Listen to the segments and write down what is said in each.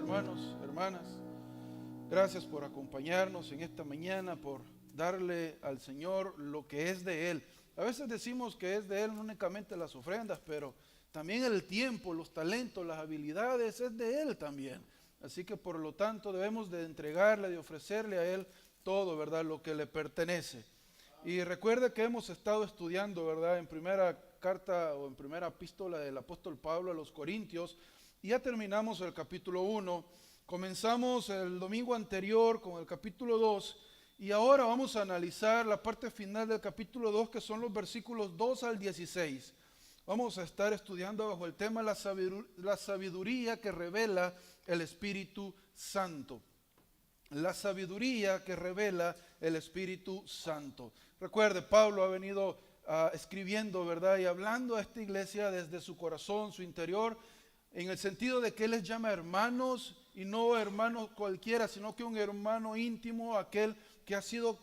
hermanos, hermanas. Gracias por acompañarnos en esta mañana, por darle al Señor lo que es de Él. A veces decimos que es de Él no únicamente las ofrendas, pero también el tiempo, los talentos, las habilidades, es de Él también. Así que por lo tanto debemos de entregarle, de ofrecerle a Él todo, ¿verdad? Lo que le pertenece. Y recuerde que hemos estado estudiando, ¿verdad? En primera carta o en primera epístola del apóstol Pablo a los Corintios, y ya terminamos el capítulo 1, comenzamos el domingo anterior con el capítulo 2, y ahora vamos a analizar la parte final del capítulo 2, que son los versículos 2 al 16. Vamos a estar estudiando bajo el tema la sabiduría que revela el Espíritu Santo. La sabiduría que revela el Espíritu Santo. Recuerde, Pablo ha venido escribiendo, ¿verdad? Y hablando a esta iglesia desde su corazón, su interior, en el sentido de que Él les llama hermanos, y no hermanos cualquiera, sino que un hermano íntimo, aquel que ha sido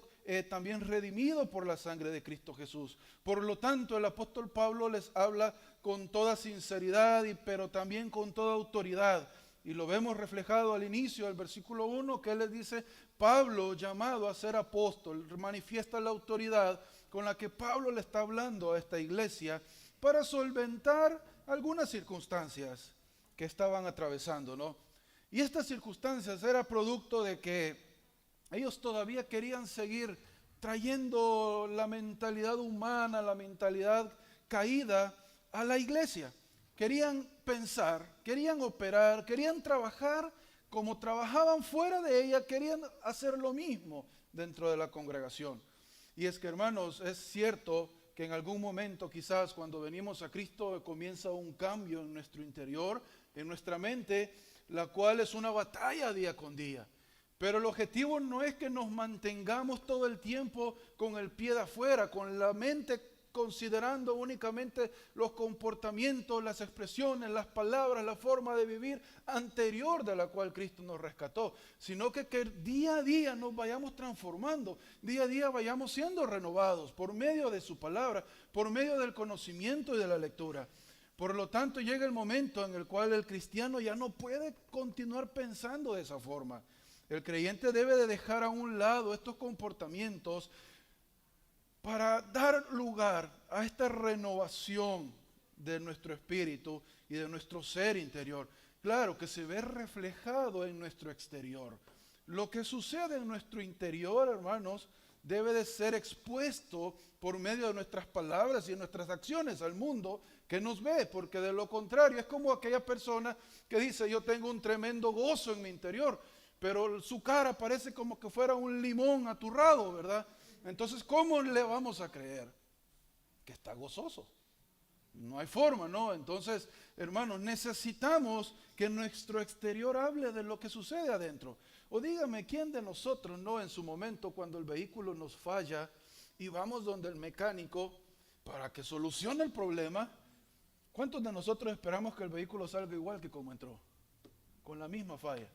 también redimido por la sangre de Cristo Jesús. Por lo tanto, el apóstol Pablo les habla con toda sinceridad, pero también con toda autoridad. Y lo vemos reflejado al inicio del versículo 1, que Él les dice: Pablo, llamado a ser apóstol, manifiesta la autoridad con la que Pablo le está hablando a esta iglesia para solventar algunas circunstancias que estaban atravesando, ¿no? Y estas circunstancias era producto de que ellos todavía querían seguir trayendo la mentalidad humana, la mentalidad caída a la iglesia. Querían pensar, querían operar, querían trabajar como trabajaban fuera de ella, querían hacer lo mismo dentro de la congregación. Y es que, hermanos, es cierto que en algún momento, quizás cuando venimos a Cristo, comienza un cambio en nuestro interior, en nuestra mente, la cual es una batalla día con día. Pero el objetivo no es que nos mantengamos todo el tiempo con el pie de afuera, con la mente considerando únicamente los comportamientos, las expresiones, las palabras, la forma de vivir anterior de la cual Cristo nos rescató, sino que día a día nos vayamos transformando, día a día vayamos siendo renovados por medio de su palabra, por medio del conocimiento y de la lectura. Por lo tanto, llega el momento en el cual el cristiano ya no puede continuar pensando de esa forma. El creyente debe de dejar a un lado estos comportamientos para dar lugar a esta renovación de nuestro espíritu y de nuestro ser interior. Claro que se ve reflejado en nuestro exterior. Lo que sucede en nuestro interior, hermanos, debe de ser expuesto por medio de nuestras palabras y nuestras acciones al mundo que nos ve, porque de lo contrario es como aquella persona que dice: yo tengo un tremendo gozo en mi interior, pero su cara parece como que fuera un limón aturrado, ¿verdad? Entonces, ¿cómo le vamos a creer que está gozoso? No hay forma, ¿no? Entonces, hermanos, necesitamos que nuestro exterior hable de lo que sucede adentro. O dígame, ¿quién de nosotros, no, en su momento cuando el vehículo nos falla y vamos donde el mecánico para que solucione el problema, cuántos de nosotros esperamos que el vehículo salga igual que como entró, con la misma falla?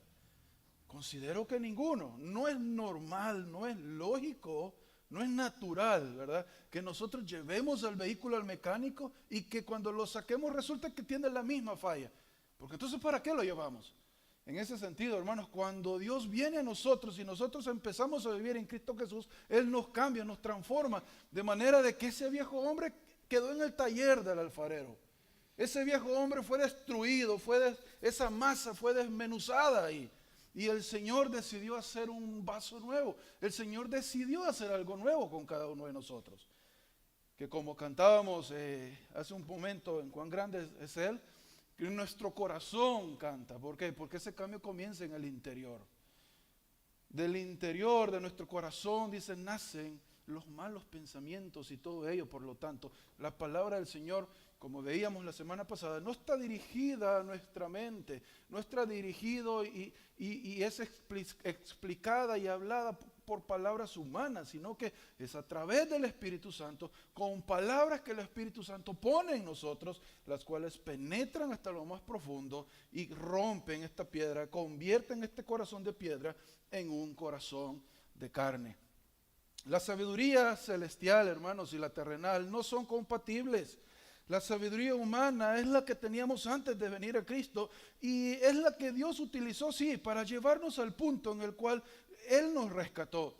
Considero que ninguno. No es normal, no es lógico, no es natural, ¿verdad? Que nosotros llevemos el vehículo al mecánico y que cuando lo saquemos resulte que tiene la misma falla. Porque entonces, ¿para qué lo llevamos? En ese sentido, hermanos, cuando Dios viene a nosotros y nosotros empezamos a vivir en Cristo Jesús, Él nos cambia, nos transforma, de manera de que ese viejo hombre quedó en el taller del alfarero. Ese viejo hombre fue destruido, esa masa fue desmenuzada ahí. Y el Señor decidió hacer un vaso nuevo. El Señor decidió hacer algo nuevo con cada uno de nosotros. Que como cantábamos hace un momento en Cuán grande es Él, que en nuestro corazón canta. ¿Por qué? Porque ese cambio comienza en el interior. Del interior de nuestro corazón, dice, nacen los malos pensamientos y todo ello. Por lo tanto, la palabra del Señor, como veíamos la semana pasada, no está dirigida a nuestra mente, no está dirigido y es explicada y hablada por palabras humanas, sino que es a través del Espíritu Santo, con palabras que el Espíritu Santo pone en nosotros, las cuales penetran hasta lo más profundo y rompen esta piedra, convierten este corazón de piedra en un corazón de carne. La sabiduría celestial, hermanos, y la terrenal no son compatibles. La sabiduría humana es la que teníamos antes de venir a Cristo y es la que Dios utilizó, sí, para llevarnos al punto en el cual Él nos rescató.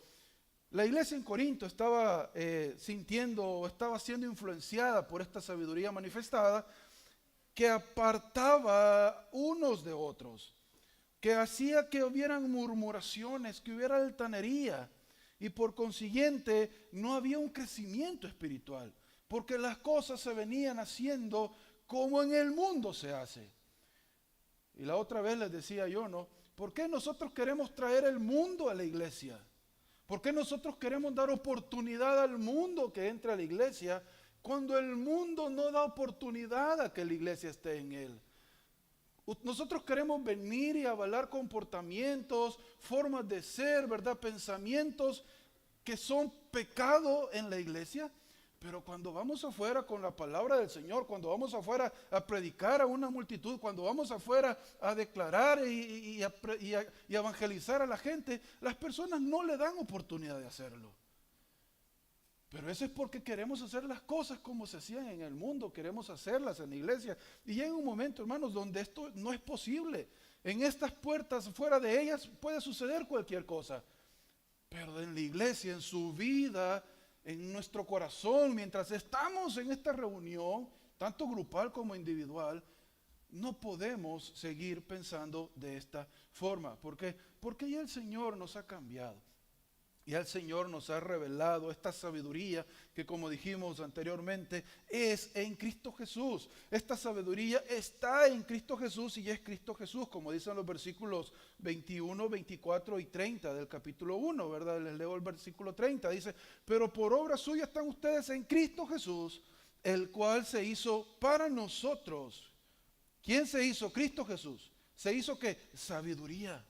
La iglesia en Corinto estaba sintiendo o estaba siendo influenciada por esta sabiduría manifestada que apartaba unos de otros, que hacía que hubieran murmuraciones, que hubiera altanería y por consiguiente no había un crecimiento espiritual, porque las cosas se venían haciendo como en el mundo se hace. Y la otra vez les decía yo, ¿no? ¿Por qué nosotros queremos traer el mundo a la iglesia? ¿Por qué nosotros queremos dar oportunidad al mundo que entre a la iglesia cuando el mundo no da oportunidad a que la iglesia esté en él? Nosotros queremos venir y avalar comportamientos, formas de ser, ¿verdad? Pensamientos que son pecado en la iglesia. Pero cuando vamos afuera con la palabra del Señor, cuando vamos afuera a predicar a una multitud, cuando vamos afuera a declarar y evangelizar a la gente, las personas no le dan oportunidad de hacerlo. Pero eso es porque queremos hacer las cosas como se hacían en el mundo, queremos hacerlas en la iglesia. Y llega un momento, hermanos, donde esto no es posible. En estas puertas, fuera de ellas, puede suceder cualquier cosa. Pero en la iglesia, en su vida, en nuestro corazón, mientras estamos en esta reunión, tanto grupal como individual, no podemos seguir pensando de esta forma. ¿Por qué? Porque ya el Señor nos ha cambiado. Ya el Señor nos ha revelado esta sabiduría que, como dijimos anteriormente, es en Cristo Jesús. Esta sabiduría está en Cristo Jesús y es Cristo Jesús, como dicen los versículos 21, 24 y 30 del capítulo 1, ¿verdad? Les leo el versículo 30, dice: pero por obra suya están ustedes en Cristo Jesús, el cual se hizo para nosotros. ¿Quién se hizo? Cristo Jesús. ¿Se hizo qué? Sabiduría.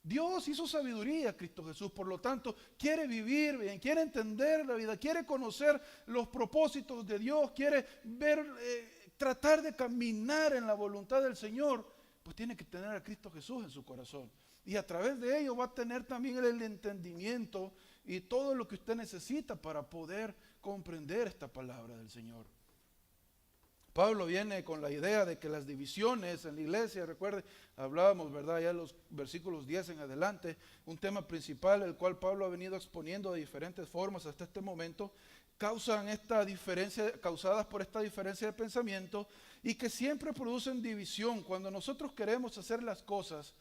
Dios hizo sabiduría, Cristo Jesús, por lo tanto, quiere vivir bien, quiere entender la vida, quiere conocer los propósitos de Dios, quiere ver, tratar de caminar en la voluntad del Señor, pues tiene que tener a Cristo Jesús en su corazón. Y a través de ello va a tener también el entendimiento y todo lo que usted necesita para poder comprender esta palabra del Señor. Pablo viene con la idea de que las divisiones en la iglesia, recuerde, hablábamos, ¿verdad? Ya los versículos 10 en adelante, un tema principal, el cual Pablo ha venido exponiendo de diferentes formas hasta este momento, causan esta diferencia, causadas por esta diferencia de pensamiento y que siempre producen división. Cuando nosotros queremos hacer las cosas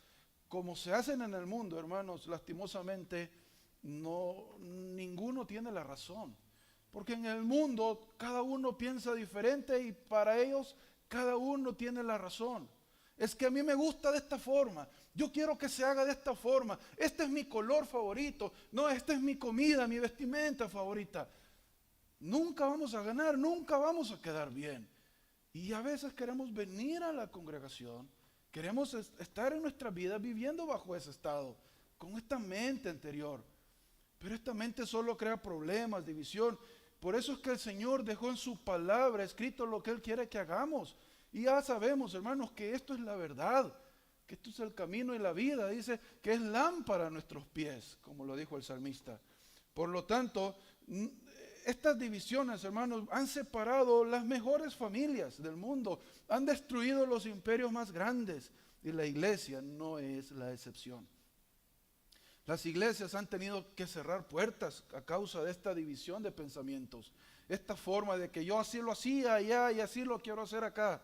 como se hacen en el mundo, hermanos, lastimosamente, ninguno tiene la razón. Porque en el mundo cada uno piensa diferente y para ellos cada uno tiene la razón. Es que a mí me gusta de esta forma, yo quiero que se haga de esta forma, este es mi color favorito, no, esta es mi comida, mi vestimenta favorita. Nunca vamos a ganar, nunca vamos a quedar bien. Y a veces queremos venir a la congregación, queremos estar en nuestra vida viviendo bajo ese estado, con esta mente anterior. Pero esta mente solo crea problemas, división. Por eso es que el Señor dejó en su palabra escrito lo que Él quiere que hagamos. Y ya sabemos, hermanos, que esto es la verdad, que esto es el camino y la vida. Dice que es lámpara a nuestros pies, como lo dijo el salmista. Por lo tanto, estas divisiones, hermanos, han separado las mejores familias del mundo, han destruido los imperios más grandes y la iglesia no es la excepción. Las iglesias han tenido que cerrar puertas a causa de esta división de pensamientos. Esta forma de que yo así lo hacía allá y así lo quiero hacer acá.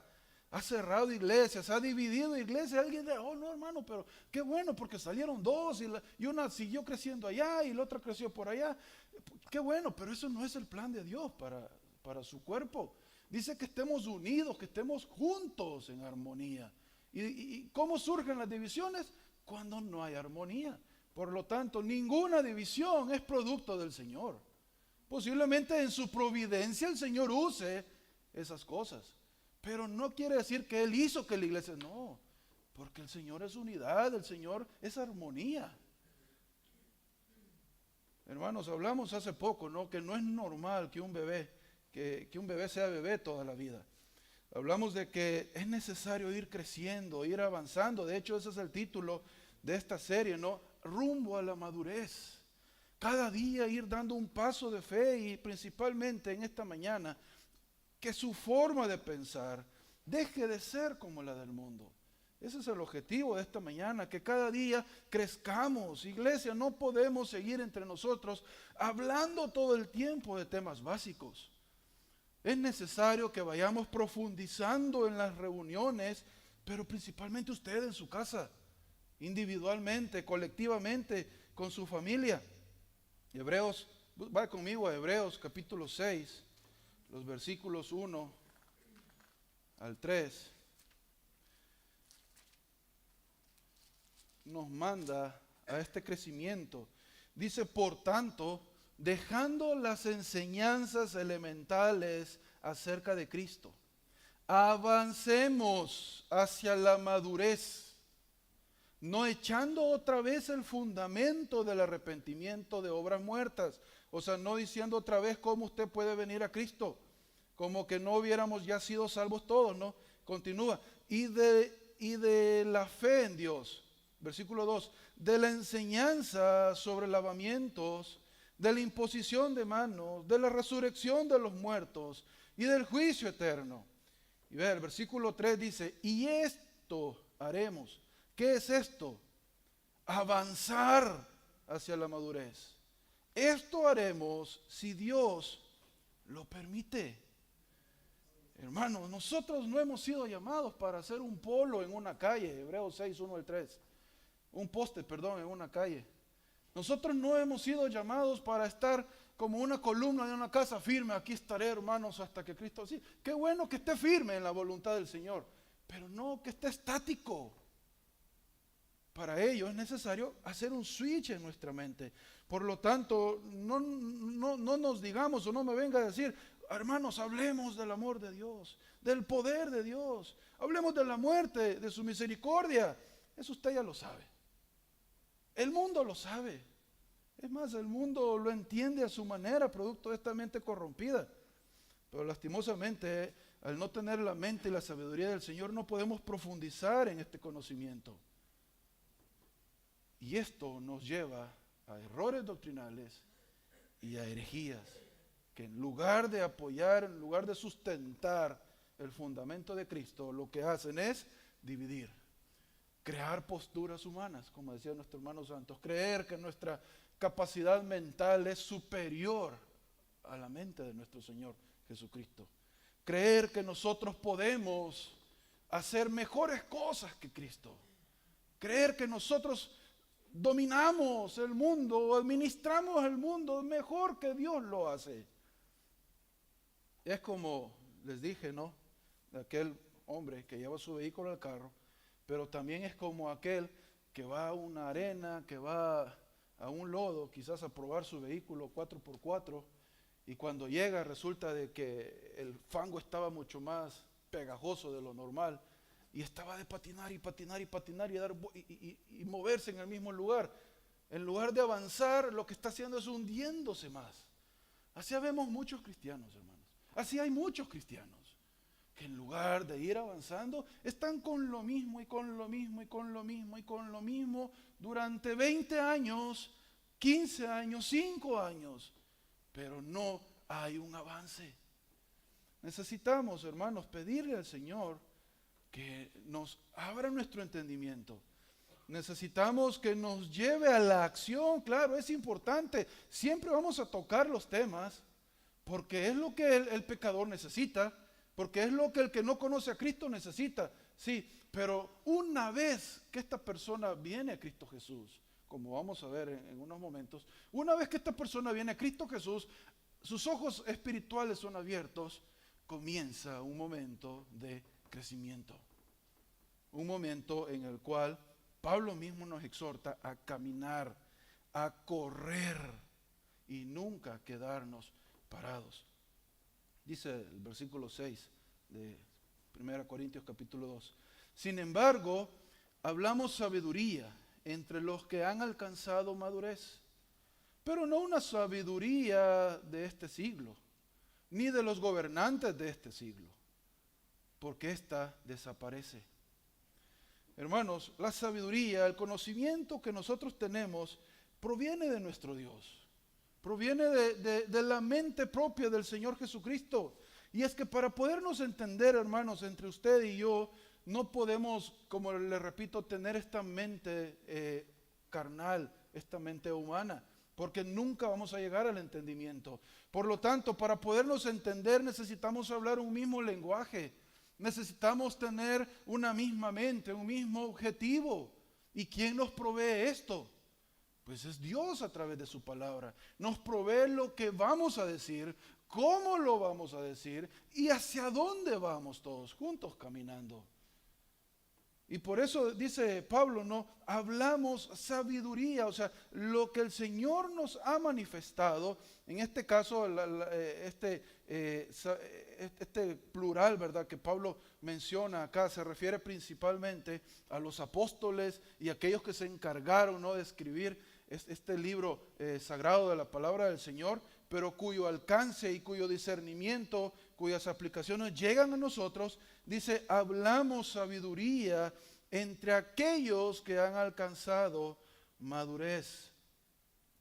Ha cerrado iglesias, ha dividido iglesias. Alguien dice, oh no hermano, pero qué bueno porque salieron dos y una siguió creciendo allá y la otra creció por allá. Qué bueno, pero eso no es el plan de Dios para su cuerpo. Dice que estemos unidos, que estemos juntos en armonía. ¿Y cómo surgen las divisiones? Cuando no hay armonía. Por lo tanto, ninguna división es producto del Señor. Posiblemente en su providencia el Señor use esas cosas. Pero no quiere decir que Él hizo que la iglesia... No, porque el Señor es unidad, el Señor es armonía. Hermanos, hablamos hace poco, ¿no? Que no es normal que un bebé sea bebé toda la vida. Hablamos de que es necesario ir creciendo, ir avanzando. De hecho, ese es el título de esta serie, ¿no? Rumbo a la madurez. Cada día ir dando un paso de fe y principalmente en esta mañana que su forma de pensar deje de ser como la del mundo. Ese es el objetivo de esta mañana, que cada día crezcamos. Iglesia, no podemos seguir entre nosotros hablando todo el tiempo de temas básicos. Es necesario que vayamos profundizando en las reuniones, pero principalmente usted en su casa, individualmente, colectivamente, con su familia. Hebreos, va conmigo a Hebreos capítulo 6, los versículos 1 al 3. Nos manda a este crecimiento. Dice, por tanto, dejando las enseñanzas elementales acerca de Cristo, avancemos hacia la madurez, no echando otra vez el fundamento del arrepentimiento de obras muertas. O sea, no diciendo otra vez cómo usted puede venir a Cristo, como que no hubiéramos ya sido salvos todos, ¿no? Continúa. Y de la fe en Dios. Versículo 2, de la enseñanza sobre lavamientos, de la imposición de manos, de la resurrección de los muertos y del juicio eterno. Y ve, el versículo 3 dice, y esto haremos. ¿Qué es esto? Avanzar hacia la madurez. Esto haremos si Dios lo permite. Hermanos, nosotros no hemos sido llamados para hacer un polo en una calle, Hebreos 6, 1 al 3. Un poste, perdón, en una calle. Nosotros no hemos sido llamados para estar como una columna de una casa firme. Aquí estaré, hermanos, hasta que Cristo... Sí, qué bueno que esté firme en la voluntad del Señor, pero no que esté estático. Para ello es necesario hacer un switch en nuestra mente. Por lo tanto, no nos digamos o no me venga a decir, hermanos, hablemos del amor de Dios, del poder de Dios, hablemos de la muerte, de su misericordia. Eso usted ya lo sabe. El mundo lo sabe. Es más, el mundo lo entiende a su manera, producto de esta mente corrompida. Pero lastimosamente, al no tener la mente y la sabiduría del Señor, no podemos profundizar en este conocimiento. Y esto nos lleva a errores doctrinales y a herejías, que en lugar de apoyar, en lugar de sustentar el fundamento de Cristo, lo que hacen es dividir. Crear posturas humanas, como decía nuestro hermano Santos, creer que nuestra capacidad mental es superior a la mente de nuestro Señor Jesucristo. Creer que nosotros podemos hacer mejores cosas que Cristo. Creer que nosotros dominamos el mundo o administramos el mundo mejor que Dios lo hace. Es como les dije, ¿no? De aquel hombre que lleva su vehículo al carro. Pero también es como aquel que va a una arena, que va a un lodo, quizás a probar su vehículo 4x4, y cuando llega resulta de que el fango estaba mucho más pegajoso de lo normal, y estaba de patinar y patinar y patinar y moverse en el mismo lugar. En lugar de avanzar, lo que está haciendo es hundiéndose más. Así vemos muchos cristianos, hermanos. Así hay muchos cristianos. Que en lugar de ir avanzando, están con lo mismo y con lo mismo y con lo mismo y con lo mismo durante 20 años, 15 años, 5 años, pero no hay un avance. Necesitamos, hermanos, pedirle al Señor que nos abra nuestro entendimiento. Necesitamos que nos lleve a la acción. Claro, es importante. Siempre vamos a tocar los temas porque es lo que el pecador necesita. Porque es lo que el que no conoce a Cristo necesita. Sí, pero una vez que esta persona viene a Cristo Jesús, como vamos a ver en unos momentos, una vez que esta persona viene a Cristo Jesús, sus ojos espirituales son abiertos, comienza un momento de crecimiento. Un momento en el cual Pablo mismo nos exhorta a caminar, a correr y nunca quedarnos parados. Dice el versículo 6 de 1 Corintios capítulo 2. Sin embargo, hablamos sabiduría entre los que han alcanzado madurez, pero no una sabiduría de este siglo, ni de los gobernantes de este siglo, porque ésta desaparece. Hermanos, la sabiduría, el conocimiento que nosotros tenemos, proviene de nuestro Dios. Proviene de la mente propia del Señor Jesucristo. Y es que para podernos entender, hermanos, entre usted y yo, no podemos, como le repito, tener esta mente carnal, esta mente humana, porque nunca vamos a llegar al entendimiento. Por lo tanto, para podernos entender necesitamos hablar un mismo lenguaje, necesitamos tener una misma mente, un mismo objetivo. ¿Y quién nos provee esto? Pues es Dios a través de su palabra. Nos provee lo que vamos a decir, cómo lo vamos a decir y hacia dónde vamos todos juntos caminando. Y por eso dice Pablo, no, hablamos sabiduría, o sea, lo que el Señor nos ha manifestado, en este caso, este plural, ¿verdad?, que Pablo menciona acá, se refiere principalmente a los apóstoles y aquellos que se encargaron, ¿no?, de escribir este libro sagrado de la palabra del Señor, pero cuyo alcance y cuyo discernimiento, cuyas aplicaciones llegan a nosotros. Dice, hablamos sabiduría entre aquellos que han alcanzado madurez.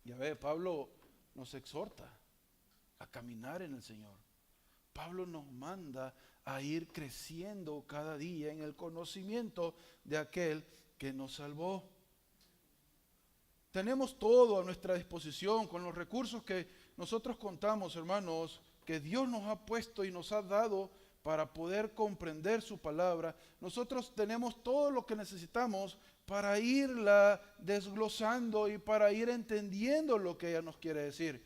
Ya ve, Pablo nos exhorta a caminar en el Señor. Pablo nos manda a ir creciendo cada día en el conocimiento de aquel que nos salvó. Tenemos todo a nuestra disposición con los recursos que nosotros contamos, hermanos, que Dios nos ha puesto y nos ha dado para poder comprender su palabra. Nosotros tenemos todo lo que necesitamos para irla desglosando y para ir entendiendo lo que ella nos quiere decir.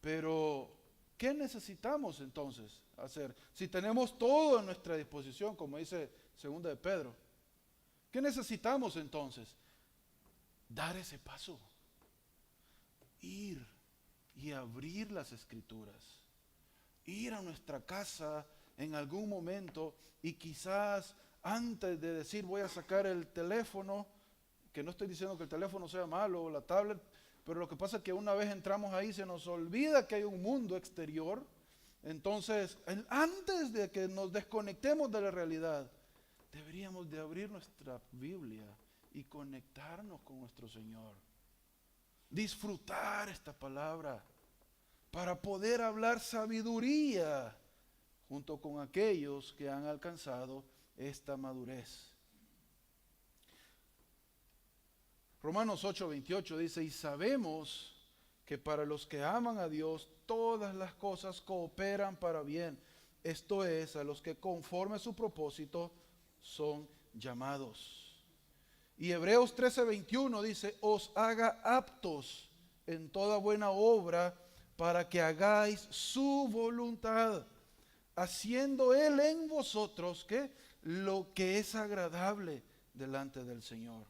Pero, ¿qué necesitamos entonces hacer? Si tenemos todo a nuestra disposición, como dice 2 de Pedro, ¿qué necesitamos entonces? Dar ese paso, ir y abrir las Escrituras, ir a nuestra casa en algún momento y quizás antes de decir voy a sacar el teléfono, que no estoy diciendo que el teléfono sea malo o la tablet, pero lo que pasa es que una vez entramos ahí se nos olvida que hay un mundo exterior. Entonces, antes de que nos desconectemos de la realidad, deberíamos de abrir nuestra Biblia y conectarnos con nuestro Señor. Disfrutar esta palabra para poder hablar sabiduría junto con aquellos que han alcanzado esta madurez. Romanos 8:28 dice, y sabemos que para los que aman a Dios todas las cosas cooperan para bien. Esto es, a los que conforme a su propósito son llamados. Y Hebreos 13:21 dice, os haga aptos en toda buena obra para que hagáis su voluntad, haciendo Él en vosotros ¿qué? Lo que es agradable delante del Señor.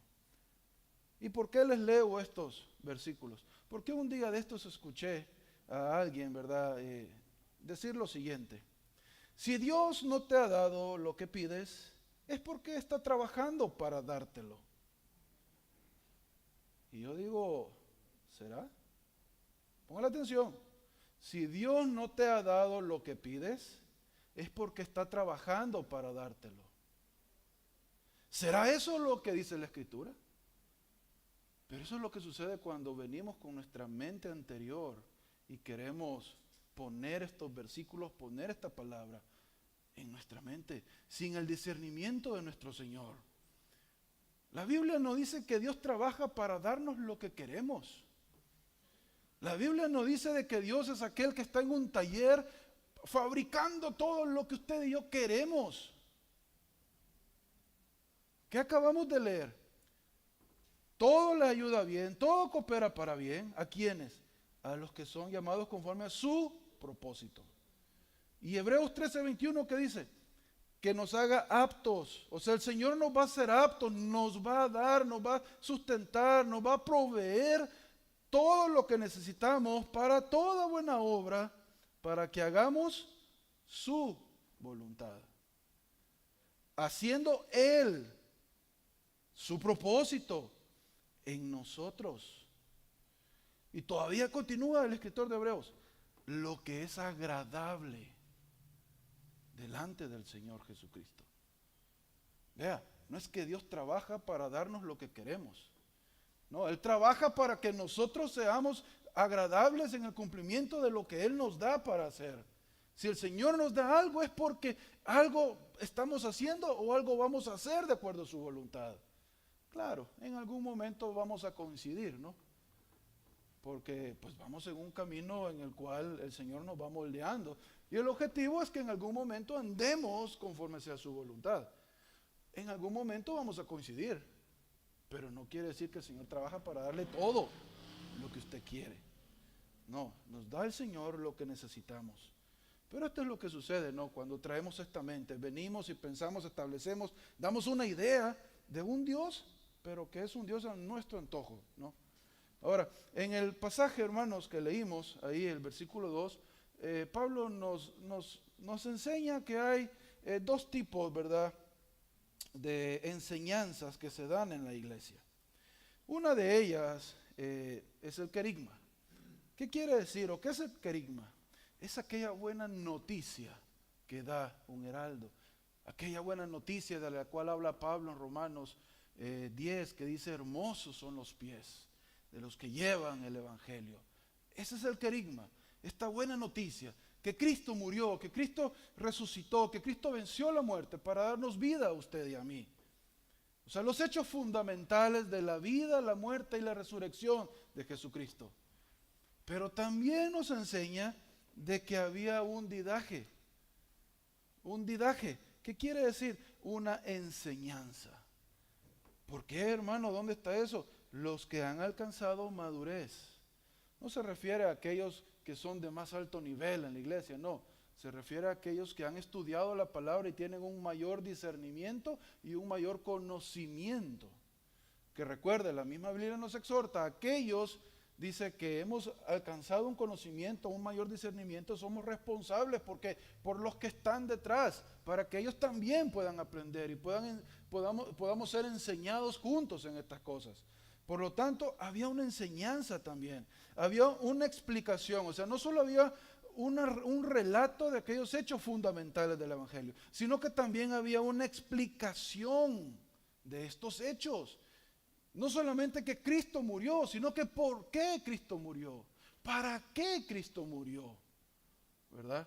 ¿Y por qué les leo estos versículos? Porque un día de estos escuché a alguien, ¿verdad?, decir lo siguiente: si Dios no te ha dado lo que pides, es porque está trabajando para dártelo. Y yo digo, ¿será? Ponga la atención. Si Dios no te ha dado lo que pides, es porque está trabajando para dártelo. ¿Será eso lo que dice la Escritura? Pero eso es lo que sucede cuando venimos con nuestra mente anterior y queremos poner estos versículos, poner esta palabra en nuestra mente, sin el discernimiento de nuestro Señor. La Biblia no dice que Dios trabaja para darnos lo que queremos. La Biblia no dice de que Dios es aquel que está en un taller fabricando todo lo que usted y yo queremos. ¿Qué acabamos de leer? Todo le ayuda bien, todo coopera para bien. ¿A quiénes? A los que son llamados conforme a su propósito. Y Hebreos 13:21, ¿qué dice? Que nos haga aptos. O sea, el Señor nos va a hacer aptos, nos va a dar, nos va a sustentar, nos va a proveer todo lo que necesitamos para toda buena obra, para que hagamos su voluntad, haciendo Él su propósito en nosotros. Y todavía continúa el escritor de Hebreos, lo que es agradable delante del Señor Jesucristo. Vea, no es que Dios trabaja para darnos lo que queremos. No, Él trabaja para que nosotros seamos agradables en el cumplimiento de lo que Él nos da para hacer. Si el Señor nos da algo es porque algo estamos haciendo o algo vamos a hacer de acuerdo a su voluntad. Claro, en algún momento vamos a coincidir, ¿no? Porque pues vamos en un camino en el cual el Señor nos va moldeando. Y el objetivo es que en algún momento andemos conforme sea su voluntad. En algún momento vamos a coincidir, pero no quiere decir que el Señor trabaja para darle todo lo que usted quiere. No, nos da el Señor lo que necesitamos. Pero esto es lo que sucede, ¿no? Cuando traemos esta mente, venimos y pensamos, establecemos, damos una idea de un Dios, pero que es un Dios a nuestro antojo, ¿no? Ahora, en el pasaje, hermanos, que leímos, ahí el versículo 2, Pablo nos enseña que hay dos tipos, ¿verdad?, de enseñanzas que se dan en la iglesia. Una de ellas es el querigma. ¿Qué quiere decir o qué es el querigma? Es aquella buena noticia que da un heraldo, aquella buena noticia de la cual habla Pablo en Romanos 10, que dice: hermosos son los pies de los que llevan el evangelio. Ese es el querigma, esta buena noticia, que Cristo murió, que Cristo resucitó, que Cristo venció la muerte para darnos vida a usted y a mí. O sea, los hechos fundamentales de la vida, la muerte y la resurrección de Jesucristo. Pero también nos enseña de que había un didaje. Un didaje, ¿qué quiere decir? Una enseñanza. ¿Por qué, hermano? ¿Dónde está eso? Los que han alcanzado madurez. No se refiere a aquellos que son de más alto nivel en la iglesia, no. Se refiere a aquellos que han estudiado la palabra y tienen un mayor discernimiento y un mayor conocimiento. Que recuerde, la misma Biblia nos exhorta a aquellos, dice, que hemos alcanzado un conocimiento, un mayor discernimiento, somos responsables porque por los que están detrás, para que ellos también puedan aprender y podamos ser enseñados juntos en estas cosas. Por lo tanto, había una enseñanza también, había una explicación, o sea, no solo había un relato de aquellos hechos fundamentales del Evangelio, sino que también había una explicación de estos hechos. No solamente que Cristo murió, sino que por qué Cristo murió, para qué Cristo murió, ¿verdad?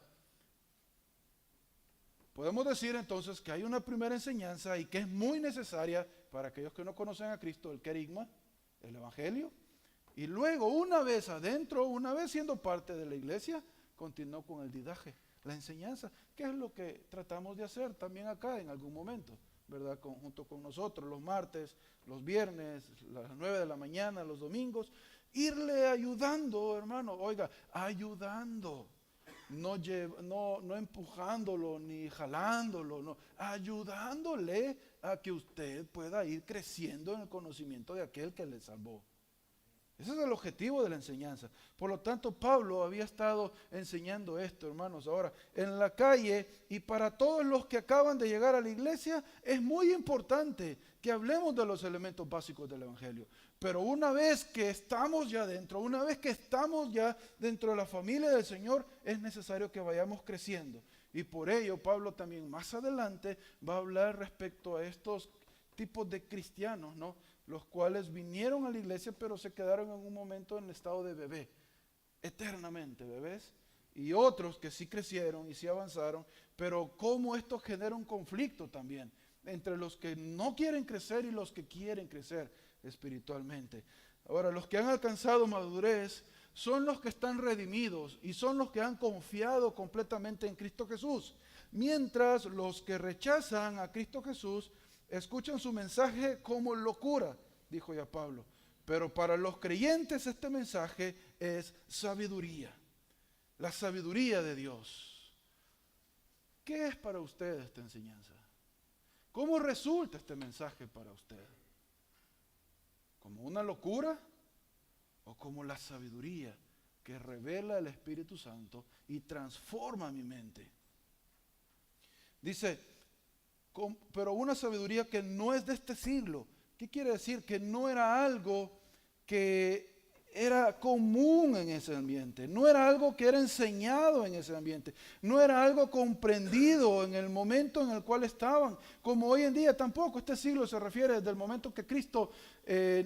Podemos decir entonces que hay una primera enseñanza y que es muy necesaria para aquellos que no conocen a Cristo, el querigma, el evangelio. Y luego, una vez adentro, una vez siendo parte de la iglesia, continuó con el didaje, la enseñanza, que es lo que tratamos de hacer también acá en algún momento, ¿verdad? Junto con nosotros, los martes, los viernes, las 9 de la mañana, los domingos, irle ayudando, hermano, oiga, ayudando, no empujándolo ni jalándolo, no, ayudándole a que usted pueda ir creciendo en el conocimiento de aquel que le salvó. Ese es el objetivo de la enseñanza. Por lo tanto, Pablo había estado enseñando esto, hermanos. Ahora, en la calle y para todos los que acaban de llegar a la iglesia, es muy importante que hablemos de los elementos básicos del evangelio. Pero una vez que estamos ya dentro, una vez que estamos ya dentro de la familia del Señor, es necesario que vayamos creciendo. Y por ello, Pablo también más adelante va a hablar respecto a estos tipos de cristianos, ¿no? Los cuales vinieron a la iglesia pero se quedaron en un momento en el estado de bebé, eternamente bebés, y otros que sí crecieron y sí avanzaron, pero cómo esto genera un conflicto también entre los que no quieren crecer y los que quieren crecer espiritualmente. Ahora, los que han alcanzado madurez son los que están redimidos y son los que han confiado completamente en Cristo Jesús, mientras los que rechazan a Cristo Jesús escuchan su mensaje como locura, dijo ya Pablo. Pero para los creyentes este mensaje es sabiduría, la sabiduría de Dios. ¿Qué es para usted esta enseñanza? ¿Cómo resulta este mensaje para usted? ¿Como una locura o como la sabiduría que revela el Espíritu Santo y transforma mi mente? Dice, pero una sabiduría que no es de este siglo. ¿Qué quiere decir? Que no era algo que era común en ese ambiente, no era algo que era enseñado en ese ambiente, no era algo comprendido en el momento en el cual estaban, como hoy en día tampoco. Este siglo se refiere desde el momento que Cristo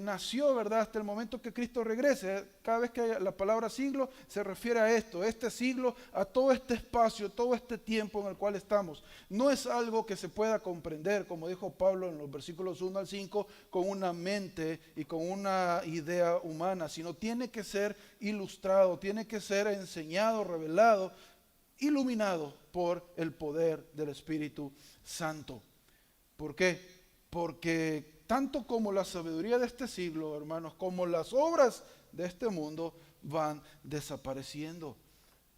nació, ¿verdad?, hasta el momento que Cristo regrese. Cada vez que hay la palabra siglo se refiere a esto, este siglo, a todo este espacio, todo este tiempo en el cual estamos. No es algo que se pueda comprender, como dijo Pablo en los versículos 1 al 5, con una mente y con una idea humana, sino tiene que ser ilustrado, tiene que ser enseñado, revelado, iluminado por el poder del Espíritu Santo. ¿Por qué? Porque tanto como la sabiduría de este siglo, hermanos, como las obras de este mundo van desapareciendo.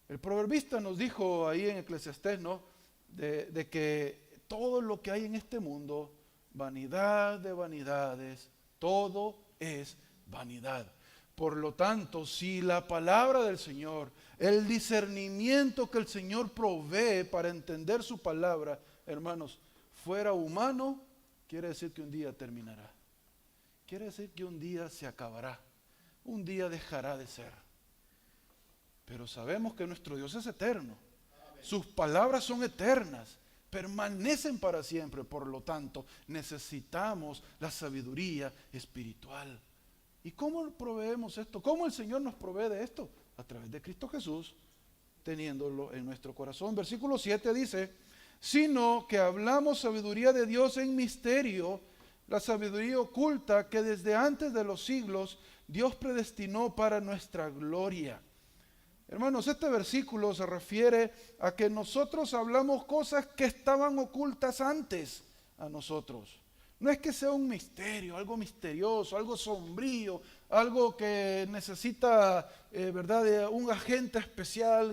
El proverbista nos dijo ahí en Eclesiastés, ¿no?, de que todo lo que hay en este mundo, vanidad de vanidades, todo es vanidad. Por lo tanto, si la palabra del Señor, el discernimiento que el Señor provee para entender su palabra, hermanos, fuera humano, quiere decir que un día terminará. Quiere decir que un día se acabará. Un día dejará de ser. Pero sabemos que nuestro Dios es eterno. Sus palabras son eternas. Permanecen para siempre. Por lo tanto, necesitamos la sabiduría espiritual. ¿Y cómo proveemos esto? ¿Cómo el Señor nos provee de esto? A través de Cristo Jesús, teniéndolo en nuestro corazón. Versículo 7 dice: sino que hablamos sabiduría de Dios en misterio, la sabiduría oculta que desde antes de los siglos Dios predestinó para nuestra gloria. Hermanos, este versículo se refiere a que nosotros hablamos cosas que estaban ocultas antes a nosotros. No es que sea un misterio, algo misterioso, algo sombrío, algo que necesita, ¿verdad?, un agente especial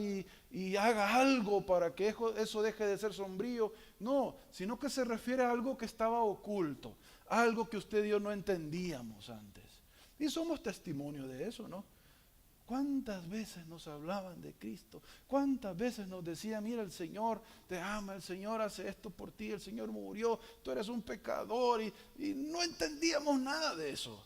y haga algo para que eso deje de ser sombrío. No, sino que se refiere a algo que estaba oculto, algo que usted y yo no entendíamos antes. Y somos testimonio de eso, ¿no? ¿Cuántas veces nos hablaban de Cristo? ¿Cuántas veces nos decían: mira, el Señor te ama, el Señor hace esto por ti, el Señor murió, tú eres un pecador? Y no entendíamos nada de eso.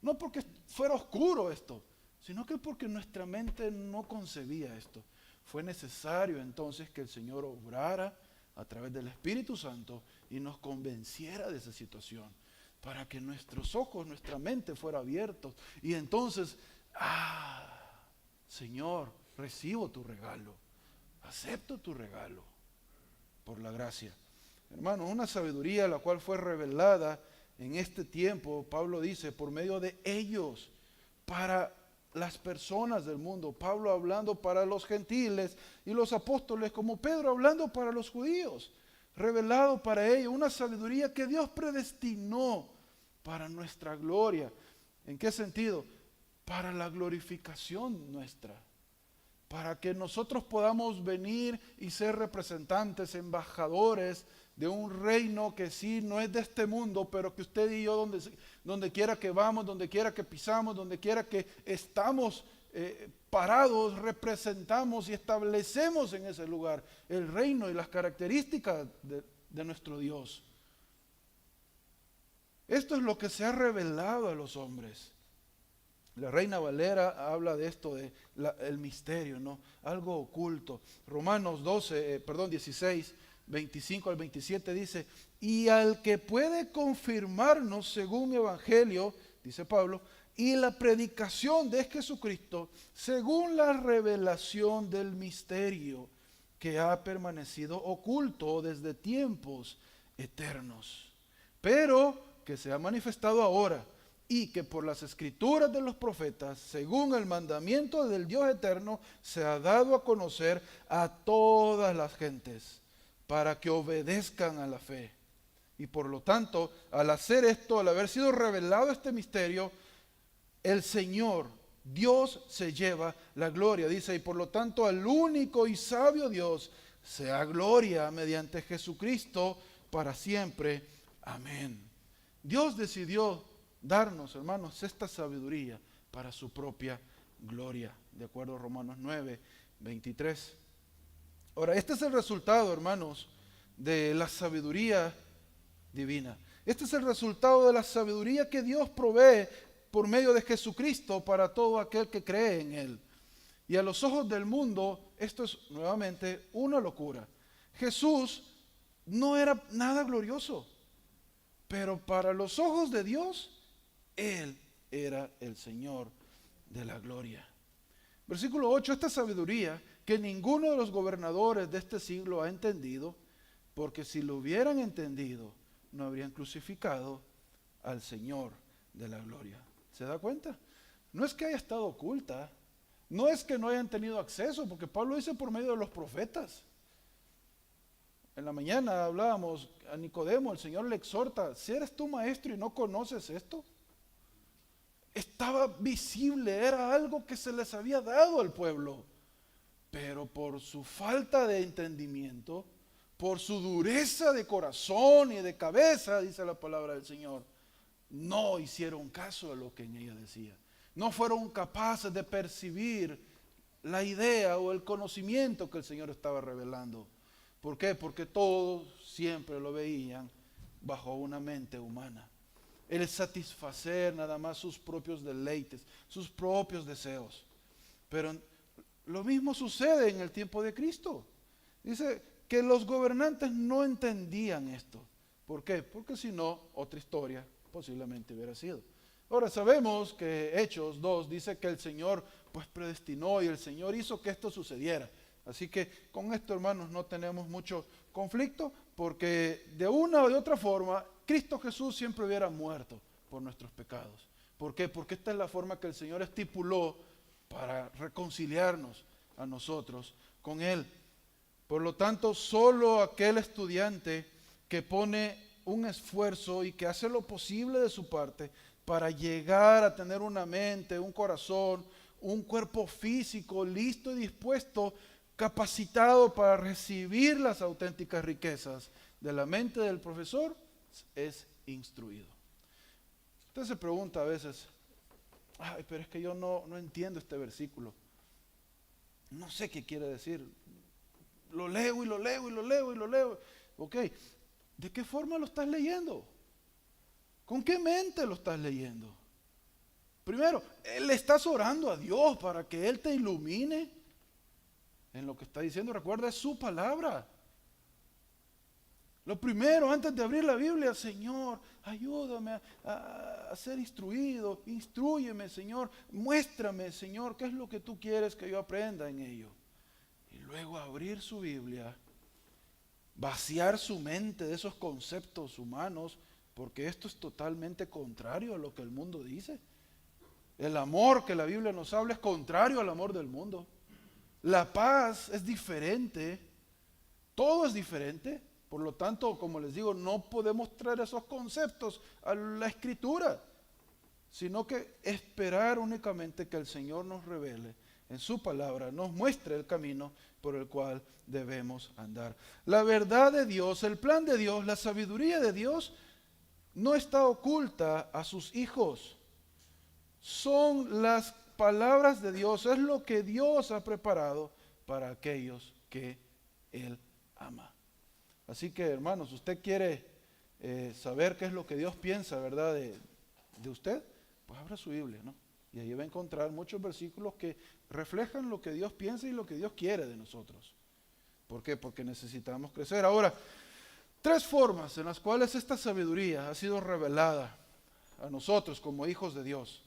No porque fuera oscuro esto, sino que porque nuestra mente no concebía esto. Fue necesario entonces que el Señor obrara a través del Espíritu Santo y nos convenciera de esa situación, para que nuestros ojos, nuestra mente fuera abiertos. Y entonces, Señor, recibo tu regalo, acepto tu regalo por la gracia. Hermanos, una sabiduría la cual fue revelada en este tiempo, Pablo dice, por medio de ellos, para las personas del mundo. Pablo hablando para los gentiles y los apóstoles, como Pedro hablando para los judíos, revelado para ellos, una sabiduría que Dios predestinó para nuestra gloria. ¿En qué sentido? Para la glorificación nuestra, para que nosotros podamos venir y ser representantes, embajadores de un reino que sí no es de este mundo, pero que usted y yo donde quiera que vamos, donde quiera que pisamos, donde quiera que estamos parados, representamos y establecemos en ese lugar el reino y las características de nuestro Dios. Esto es lo que se ha revelado a los hombres. La Reina Valera habla de esto, el misterio, ¿no? Algo oculto. Romanos 16, 25 al 27 dice: y al que puede confirmarnos según mi evangelio, dice Pablo, y la predicación de Jesucristo, según la revelación del misterio que ha permanecido oculto desde tiempos eternos, pero que se ha manifestado ahora, y que por las escrituras de los profetas, según el mandamiento del Dios eterno, se ha dado a conocer a todas las gentes, para que obedezcan a la fe. Y por lo tanto, al hacer esto, al haber sido revelado este misterio, el Señor, Dios, se lleva la gloria. Dice: y por lo tanto al único y sabio Dios sea gloria mediante Jesucristo para siempre. Amén. Dios decidió darnos, hermanos, esta sabiduría para su propia gloria, de acuerdo a Romanos 9, 23. Ahora, este es el resultado, hermanos, de la sabiduría divina. Este es el resultado de la sabiduría que Dios provee por medio de Jesucristo para todo aquel que cree en Él. Y a los ojos del mundo, esto es nuevamente una locura. Jesús no era nada glorioso, pero para los ojos de Dios, Él era el Señor de la gloria. Versículo 8, esta sabiduría que ninguno de los gobernadores de este siglo ha entendido, porque si lo hubieran entendido, no habrían crucificado al Señor de la gloria. ¿Se da cuenta? No es que haya estado oculta, no es que no hayan tenido acceso, porque Pablo dice por medio de los profetas. En la mañana hablábamos a Nicodemo, el Señor le exhorta, si eres tú maestro y no conoces esto. Estaba visible, era algo que se les había dado al pueblo, pero por su falta de entendimiento, por su dureza de corazón y de cabeza, dice la palabra del Señor, no hicieron caso a lo que en ella decía. No fueron capaces de percibir la idea o el conocimiento que el Señor estaba revelando. ¿Por qué? Porque todos siempre lo veían bajo una mente humana. El satisfacer nada más sus propios deleites, sus propios deseos. Pero lo mismo sucede en el tiempo de Cristo. Dice que los gobernantes no entendían esto. ¿Por qué? Porque si no, otra historia posiblemente hubiera sido. Ahora sabemos que Hechos 2 dice que el Señor pues predestinó y el Señor hizo que esto sucediera. Así que con esto, hermanos, no tenemos mucho conflicto, porque de una o de otra forma Cristo Jesús siempre hubiera muerto por nuestros pecados. ¿Por qué? Porque esta es la forma que el Señor estipuló para reconciliarnos a nosotros con Él. Por lo tanto, solo aquel estudiante que pone un esfuerzo y que hace lo posible de su parte para llegar a tener una mente, un corazón, un cuerpo físico listo y dispuesto, capacitado para recibir las auténticas riquezas de la mente del profesor, es instruido. Usted se pregunta a veces, ay, pero es que yo no entiendo este versículo. No sé qué quiere decir. Lo leo y lo leo y lo leo y lo leo. Ok, ¿de qué forma lo estás leyendo? ¿Con qué mente lo estás leyendo? Primero, le estás orando a Dios para que Él te ilumine en lo que está diciendo. Recuerda, es su palabra. Lo primero, antes de abrir la Biblia, Señor, ayúdame a ser instruido, instrúyeme, Señor, muéstrame, Señor, qué es lo que tú quieres que yo aprenda en ello. Y luego abrir su Biblia, vaciar su mente de esos conceptos humanos, porque esto es totalmente contrario a lo que el mundo dice. El amor que la Biblia nos habla es contrario al amor del mundo. La paz es diferente, todo es diferente. Por lo tanto, como les digo, no podemos traer esos conceptos a la Escritura, sino que esperar únicamente que el Señor nos revele en su palabra, nos muestre el camino por el cual debemos andar. La verdad de Dios, el plan de Dios, la sabiduría de Dios no está oculta a sus hijos. Son las palabras de Dios, es lo que Dios ha preparado para aquellos que Él ama. Así que, hermanos, usted quiere saber qué es lo que Dios piensa, ¿verdad?, de usted, pues abra su Biblia, ¿no? Y ahí va a encontrar muchos versículos que reflejan lo que Dios piensa y lo que Dios quiere de nosotros. ¿Por qué? Porque necesitamos crecer. Ahora, 3 formas en las cuales esta sabiduría ha sido revelada a nosotros como hijos de Dios.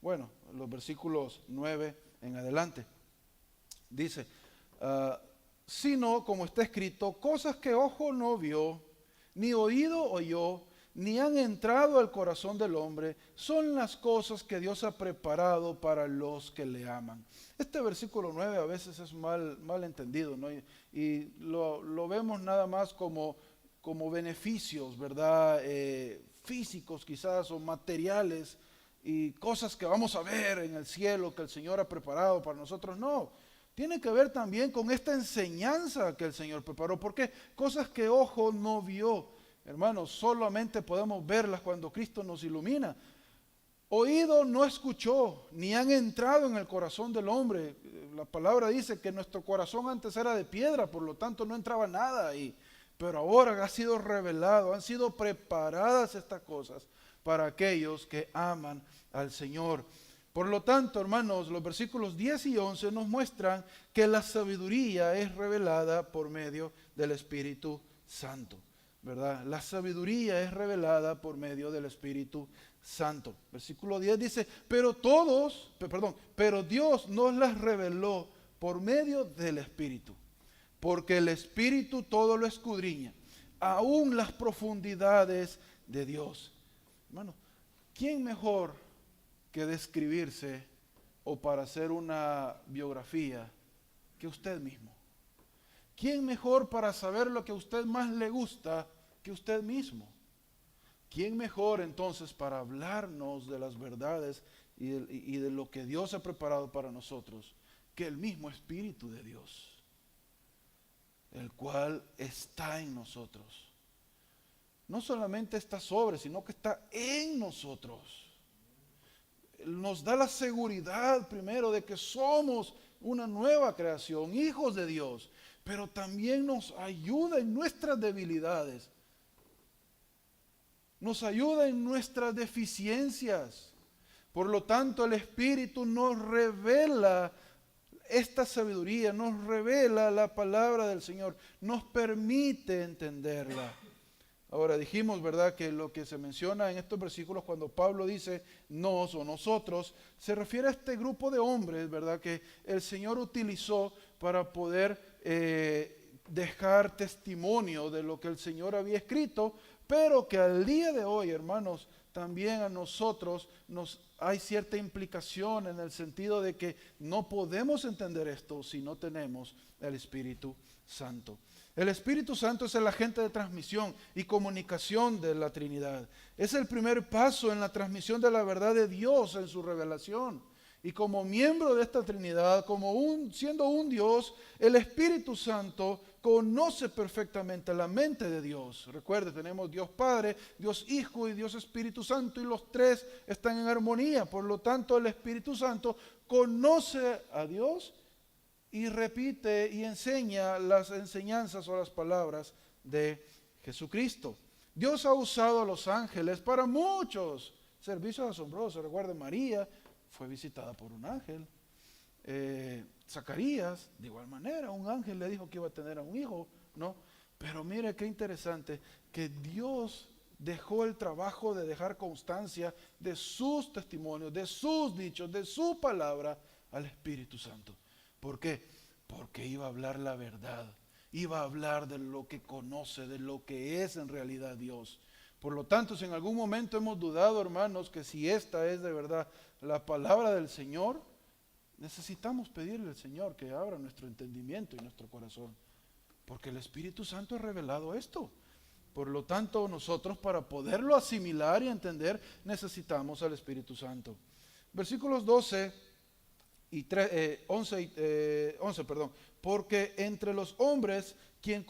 Bueno, los versículos 9 en adelante. Dice, sino, como está escrito, cosas que ojo no vio, ni oído oyó, ni han entrado al corazón del hombre, son las cosas que Dios ha preparado para los que le aman. Este versículo 9 a veces es mal entendido, ¿no? Y lo vemos nada más como beneficios, ¿verdad? Físicos quizás, o materiales, y cosas que vamos a ver en el cielo que el Señor ha preparado para nosotros. No, tiene que ver también con esta enseñanza que el Señor preparó. ¿Por qué? Cosas que ojo no vio. Hermanos, solamente podemos verlas cuando Cristo nos ilumina. Oído no escuchó, ni han entrado en el corazón del hombre. La palabra dice que nuestro corazón antes era de piedra, por lo tanto no entraba nada ahí. Pero ahora ha sido revelado, han sido preparadas estas cosas para aquellos que aman al Señor. Por lo tanto, hermanos, los versículos 10 y 11 nos muestran que la sabiduría es revelada por medio del Espíritu Santo, ¿verdad? La sabiduría es revelada por medio del Espíritu Santo. Versículo 10 dice, pero Dios nos las reveló por medio del Espíritu, porque el Espíritu todo lo escudriña, aún las profundidades de Dios. Hermano, ¿quién mejor que describirse o para hacer una biografía que usted mismo? ¿Quién mejor para saber lo que a usted más le gusta que usted mismo? ¿Quién mejor entonces para hablarnos de las verdades y de lo que Dios ha preparado para nosotros que el mismo Espíritu de Dios, el cual está en nosotros? No solamente está sobre, sino que está en nosotros. Nos da la seguridad primero de que somos una nueva creación, hijos de Dios, pero también nos ayuda en nuestras debilidades, nos ayuda en nuestras deficiencias. Por lo tanto, el Espíritu nos revela esta sabiduría, nos revela la palabra del Señor, nos permite entenderla. Ahora dijimos, ¿verdad?, que lo que se menciona en estos versículos cuando Pablo dice nos o nosotros, se refiere a este grupo de hombres, ¿verdad?, que el Señor utilizó para poder dejar testimonio de lo que el Señor había escrito, pero que al día de hoy, hermanos, también a nosotros hay cierta implicación en el sentido de que no podemos entender esto si no tenemos el Espíritu Santo. El Espíritu Santo es el agente de transmisión y comunicación de la Trinidad. Es el primer paso en la transmisión de la verdad de Dios en su revelación. Y como miembro de esta Trinidad, siendo un Dios, el Espíritu Santo conoce perfectamente la mente de Dios. Recuerde, tenemos Dios Padre, Dios Hijo y Dios Espíritu Santo, y los tres están en armonía. Por lo tanto, el Espíritu Santo conoce a Dios y repite y enseña las enseñanzas o las palabras de Jesucristo. Dios ha usado a los ángeles para muchos servicios asombrosos. Recuerden, María fue visitada por un ángel. Zacarías, de igual manera, un ángel le dijo que iba a tener a un hijo, ¿no? Pero mire qué interesante, que Dios dejó el trabajo de dejar constancia de sus testimonios, de sus dichos, de su palabra al Espíritu Santo. ¿Por qué? Porque iba a hablar la verdad, iba a hablar de lo que conoce, de lo que es en realidad Dios. Por lo tanto, si en algún momento hemos dudado, hermanos, que si esta es de verdad la palabra del Señor, necesitamos pedirle al Señor que abra nuestro entendimiento y nuestro corazón, porque el Espíritu Santo ha revelado esto. Por lo tanto, nosotros para poderlo asimilar y entender, necesitamos al Espíritu Santo. Versículos 11, porque entre los hombres, ¿quién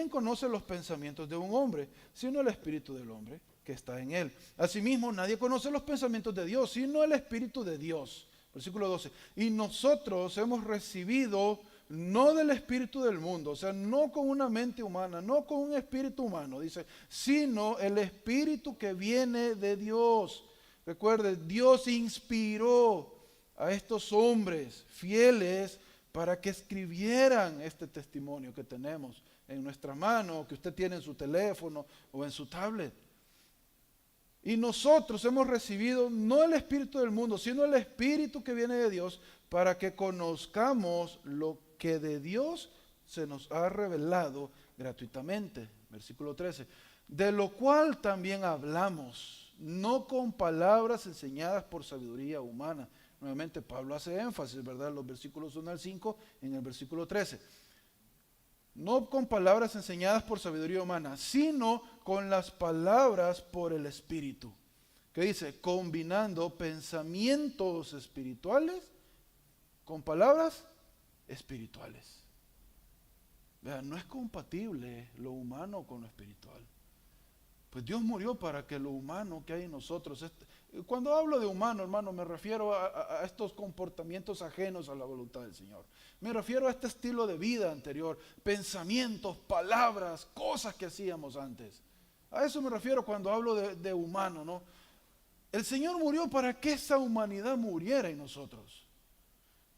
conoce los pensamientos de un hombre, sino el Espíritu del hombre que está en él? Asimismo, nadie conoce los pensamientos de Dios, sino el Espíritu de Dios. Versículo 12, y nosotros hemos recibido no del espíritu del mundo, o sea, no con una mente humana, no con un espíritu humano, dice, sino el Espíritu que viene de Dios. Recuerde, Dios inspiró a estos hombres fieles para que escribieran este testimonio que tenemos en nuestra mano, que usted tiene en su teléfono o en su tablet. Y nosotros hemos recibido no el espíritu del mundo, sino el Espíritu que viene de Dios, para que conozcamos lo que de Dios se nos ha revelado gratuitamente. Versículo 13. De lo cual también hablamos, no con palabras enseñadas por sabiduría humana. Nuevamente Pablo hace énfasis, ¿verdad? Los versículos 1 al 5 en el versículo 13. No con palabras enseñadas por sabiduría humana, sino con las palabras por el Espíritu. ¿Qué dice? Combinando pensamientos espirituales con palabras espirituales. Vean, no es compatible lo humano con lo espiritual. Pues Dios murió para que lo humano que hay en nosotros, cuando hablo de humano, hermano, me refiero a estos comportamientos ajenos a la voluntad del Señor. Me refiero a este estilo de vida anterior, pensamientos, palabras, cosas que hacíamos antes. A eso me refiero cuando hablo de humano, ¿no? El Señor murió para que esa humanidad muriera en nosotros.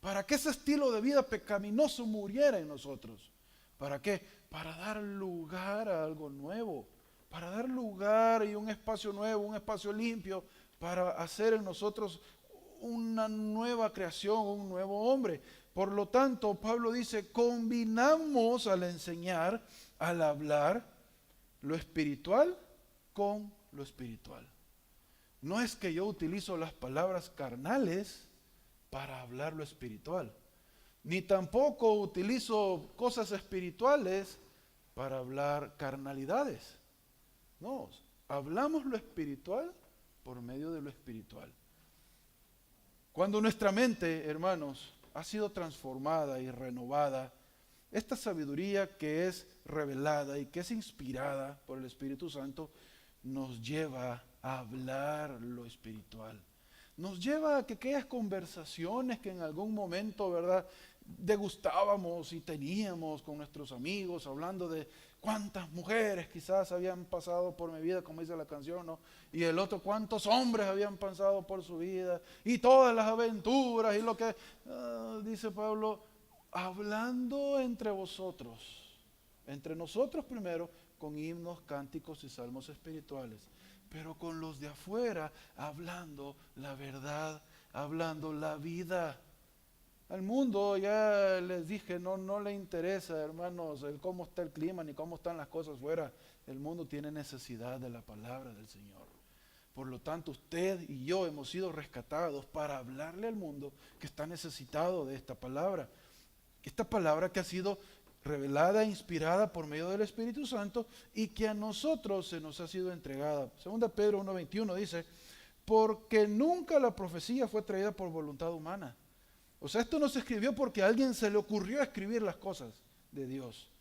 Para que ese estilo de vida pecaminoso muriera en nosotros. ¿Para qué? Para dar lugar a algo nuevo. Para dar lugar y un espacio nuevo, un espacio limpio, para hacer en nosotros una nueva creación, un nuevo hombre. Por lo tanto, Pablo dice, combinamos al enseñar, al hablar, lo espiritual con lo espiritual. No es que yo utilizo las palabras carnales para hablar lo espiritual, ni tampoco utilizo cosas espirituales para hablar carnalidades. No, hablamos lo espiritual por medio de lo espiritual. Cuando nuestra mente, hermanos, ha sido transformada y renovada, esta sabiduría que es revelada y que es inspirada por el Espíritu Santo, nos lleva a hablar lo espiritual. Nos lleva a que aquellas conversaciones que en algún momento, ¿verdad?, degustábamos y teníamos con nuestros amigos, hablando de cuántas mujeres quizás habían pasado por mi vida, como dice la canción, ¿no? Y el otro, cuántos hombres habían pasado por su vida, y todas las aventuras, y lo que, dice Pablo, hablando entre vosotros, entre nosotros primero, con himnos, cánticos y salmos espirituales, pero con los de afuera, hablando la verdad, hablando la vida. Al mundo, ya les dije, no le interesa, hermanos, el cómo está el clima ni cómo están las cosas fuera. El mundo tiene necesidad de la palabra del Señor. Por lo tanto, usted y yo hemos sido rescatados para hablarle al mundo que está necesitado de esta palabra. Esta palabra que ha sido revelada e inspirada por medio del Espíritu Santo y que a nosotros se nos ha sido entregada. Segunda Pedro 1:21 dice, porque nunca la profecía fue traída por voluntad humana. O sea, esto no se escribió porque a alguien se le ocurrió escribir las cosas de Dios.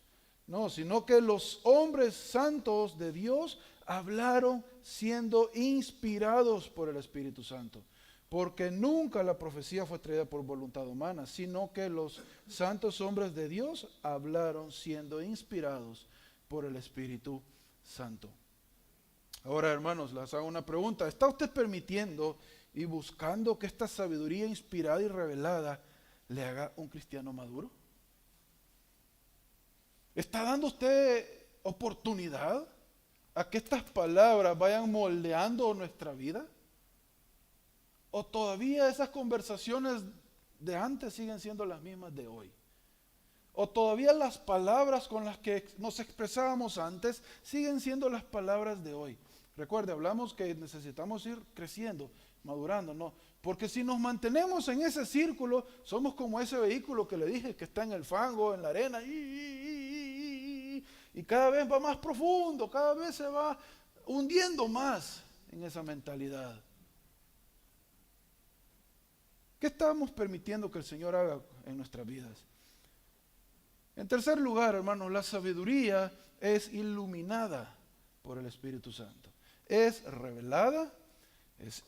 No, sino que los hombres santos de Dios hablaron siendo inspirados por el Espíritu Santo. Porque nunca la profecía fue traída por voluntad humana, sino que los santos hombres de Dios hablaron siendo inspirados por el Espíritu Santo. Ahora, hermanos, les hago una pregunta. ¿Está usted permitiendo y buscando que esta sabiduría inspirada y revelada le haga un cristiano maduro? ¿Está dando usted oportunidad a que estas palabras vayan moldeando nuestra vida? ¿O todavía esas conversaciones de antes siguen siendo las mismas de hoy? ¿O todavía las palabras con las que nos expresábamos antes siguen siendo las palabras de hoy? Recuerde, hablamos que necesitamos ir creciendo, madurando, ¿no? Porque si nos mantenemos en ese círculo, somos como ese vehículo que le dije que está en el fango, en la arena, y cada vez va más profundo, cada vez se va hundiendo más en esa mentalidad. ¿Qué estamos permitiendo que el Señor haga en nuestras vidas? En tercer lugar, hermanos, la sabiduría es iluminada por el Espíritu Santo. Es revelada, es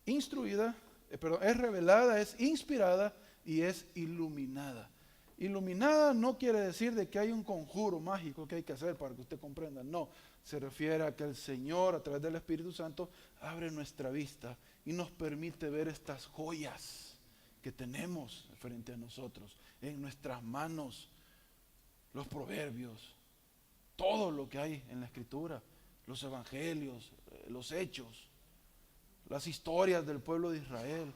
instruida, es revelada, es inspirada y es iluminada. Iluminada no quiere decir de que hay un conjuro mágico que hay que hacer para que usted comprenda. No, se refiere a que el Señor a través del Espíritu Santo abre nuestra vista y nos permite ver estas joyas que tenemos frente a nosotros, en nuestras manos, los proverbios, todo lo que hay en la Escritura, los evangelios, los hechos, las historias del pueblo de Israel.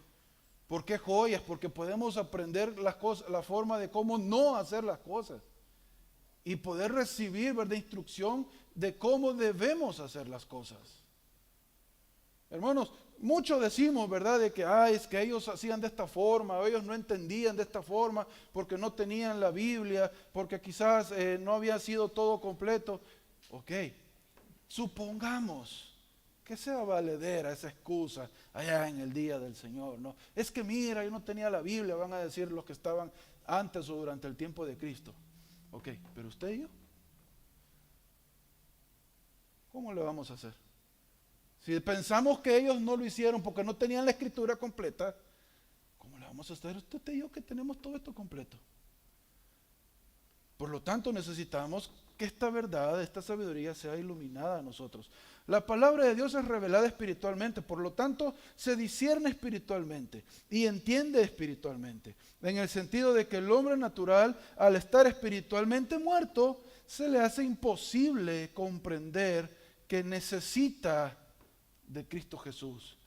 ¿Por qué joyas? Porque podemos aprender las cosas, la forma de cómo no hacer las cosas y poder recibir, ¿verdad?, instrucción de cómo debemos hacer las cosas. Hermanos, mucho decimos, ¿verdad?, de que es que ellos hacían de esta forma, o ellos no entendían de esta forma, porque no tenían la Biblia, porque quizás no había sido todo completo. Ok, supongamos que sea valedera esa excusa allá en el día del Señor, ¿no? Es que mira, yo no tenía la Biblia, van a decir los que estaban antes o durante el tiempo de Cristo. Ok, pero usted y yo, ¿cómo le vamos a hacer? Si pensamos que ellos no lo hicieron porque no tenían la Escritura completa, ¿cómo le vamos a hacer usted y yo que tenemos todo esto completo? Por lo tanto, necesitamos que esta verdad, esta sabiduría sea iluminada a nosotros. La palabra de Dios es revelada espiritualmente, por lo tanto se discierne espiritualmente y entiende espiritualmente, en el sentido de que el hombre natural, al estar espiritualmente muerto, se le hace imposible comprender que necesita de Cristo Jesús.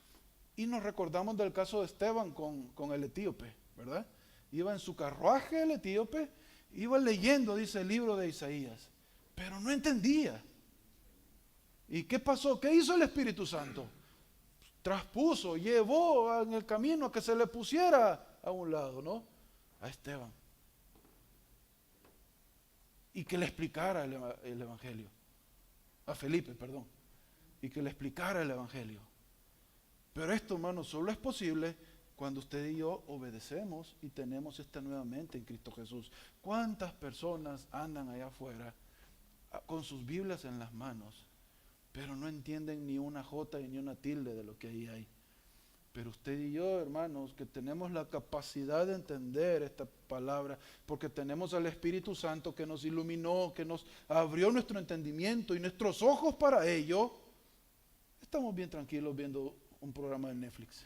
Y nos recordamos del caso de Esteban con el etíope, ¿verdad? Iba en su carruaje el etíope, iba leyendo, dice el libro de Isaías, pero no entendía. ¿Y qué pasó? ¿Qué hizo el Espíritu Santo? Traspuso, llevó en el camino a que se le pusiera a un lado, ¿no? A Esteban. Y que le explicara el Evangelio. A Felipe, perdón. Y que le explicara el Evangelio. Pero esto, hermanos, solo es posible cuando usted y yo obedecemos y tenemos esta nueva mente en Cristo Jesús. ¿Cuántas personas andan allá afuera con sus Biblias en las manos, pero no entienden ni una jota ni una tilde de lo que ahí hay? Pero usted y yo, hermanos, que tenemos la capacidad de entender esta palabra, porque tenemos al Espíritu Santo que nos iluminó, que nos abrió nuestro entendimiento y nuestros ojos para ello, estamos bien tranquilos viendo un programa de Netflix.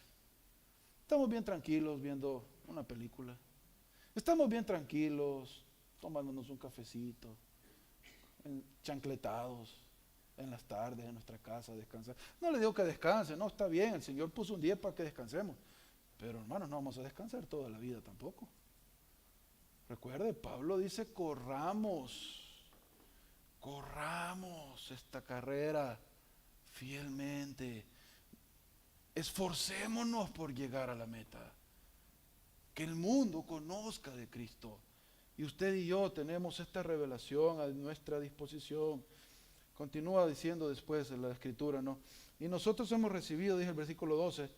Estamos bien tranquilos viendo una película. Estamos bien tranquilos tomándonos un cafecito, chancletados en las tardes en nuestra casa, descansar. No le digo que descanse, no, está bien, el Señor puso un día para que descansemos. Pero hermanos, no vamos a descansar toda la vida tampoco. Recuerde, Pablo dice, corramos esta carrera fielmente. Esforcémonos por llegar a la meta. Que el mundo conozca de Cristo. Y usted y yo tenemos esta revelación a nuestra disposición. Continúa diciendo después en la escritura, ¿no? Y nosotros hemos recibido, dice el versículo 12,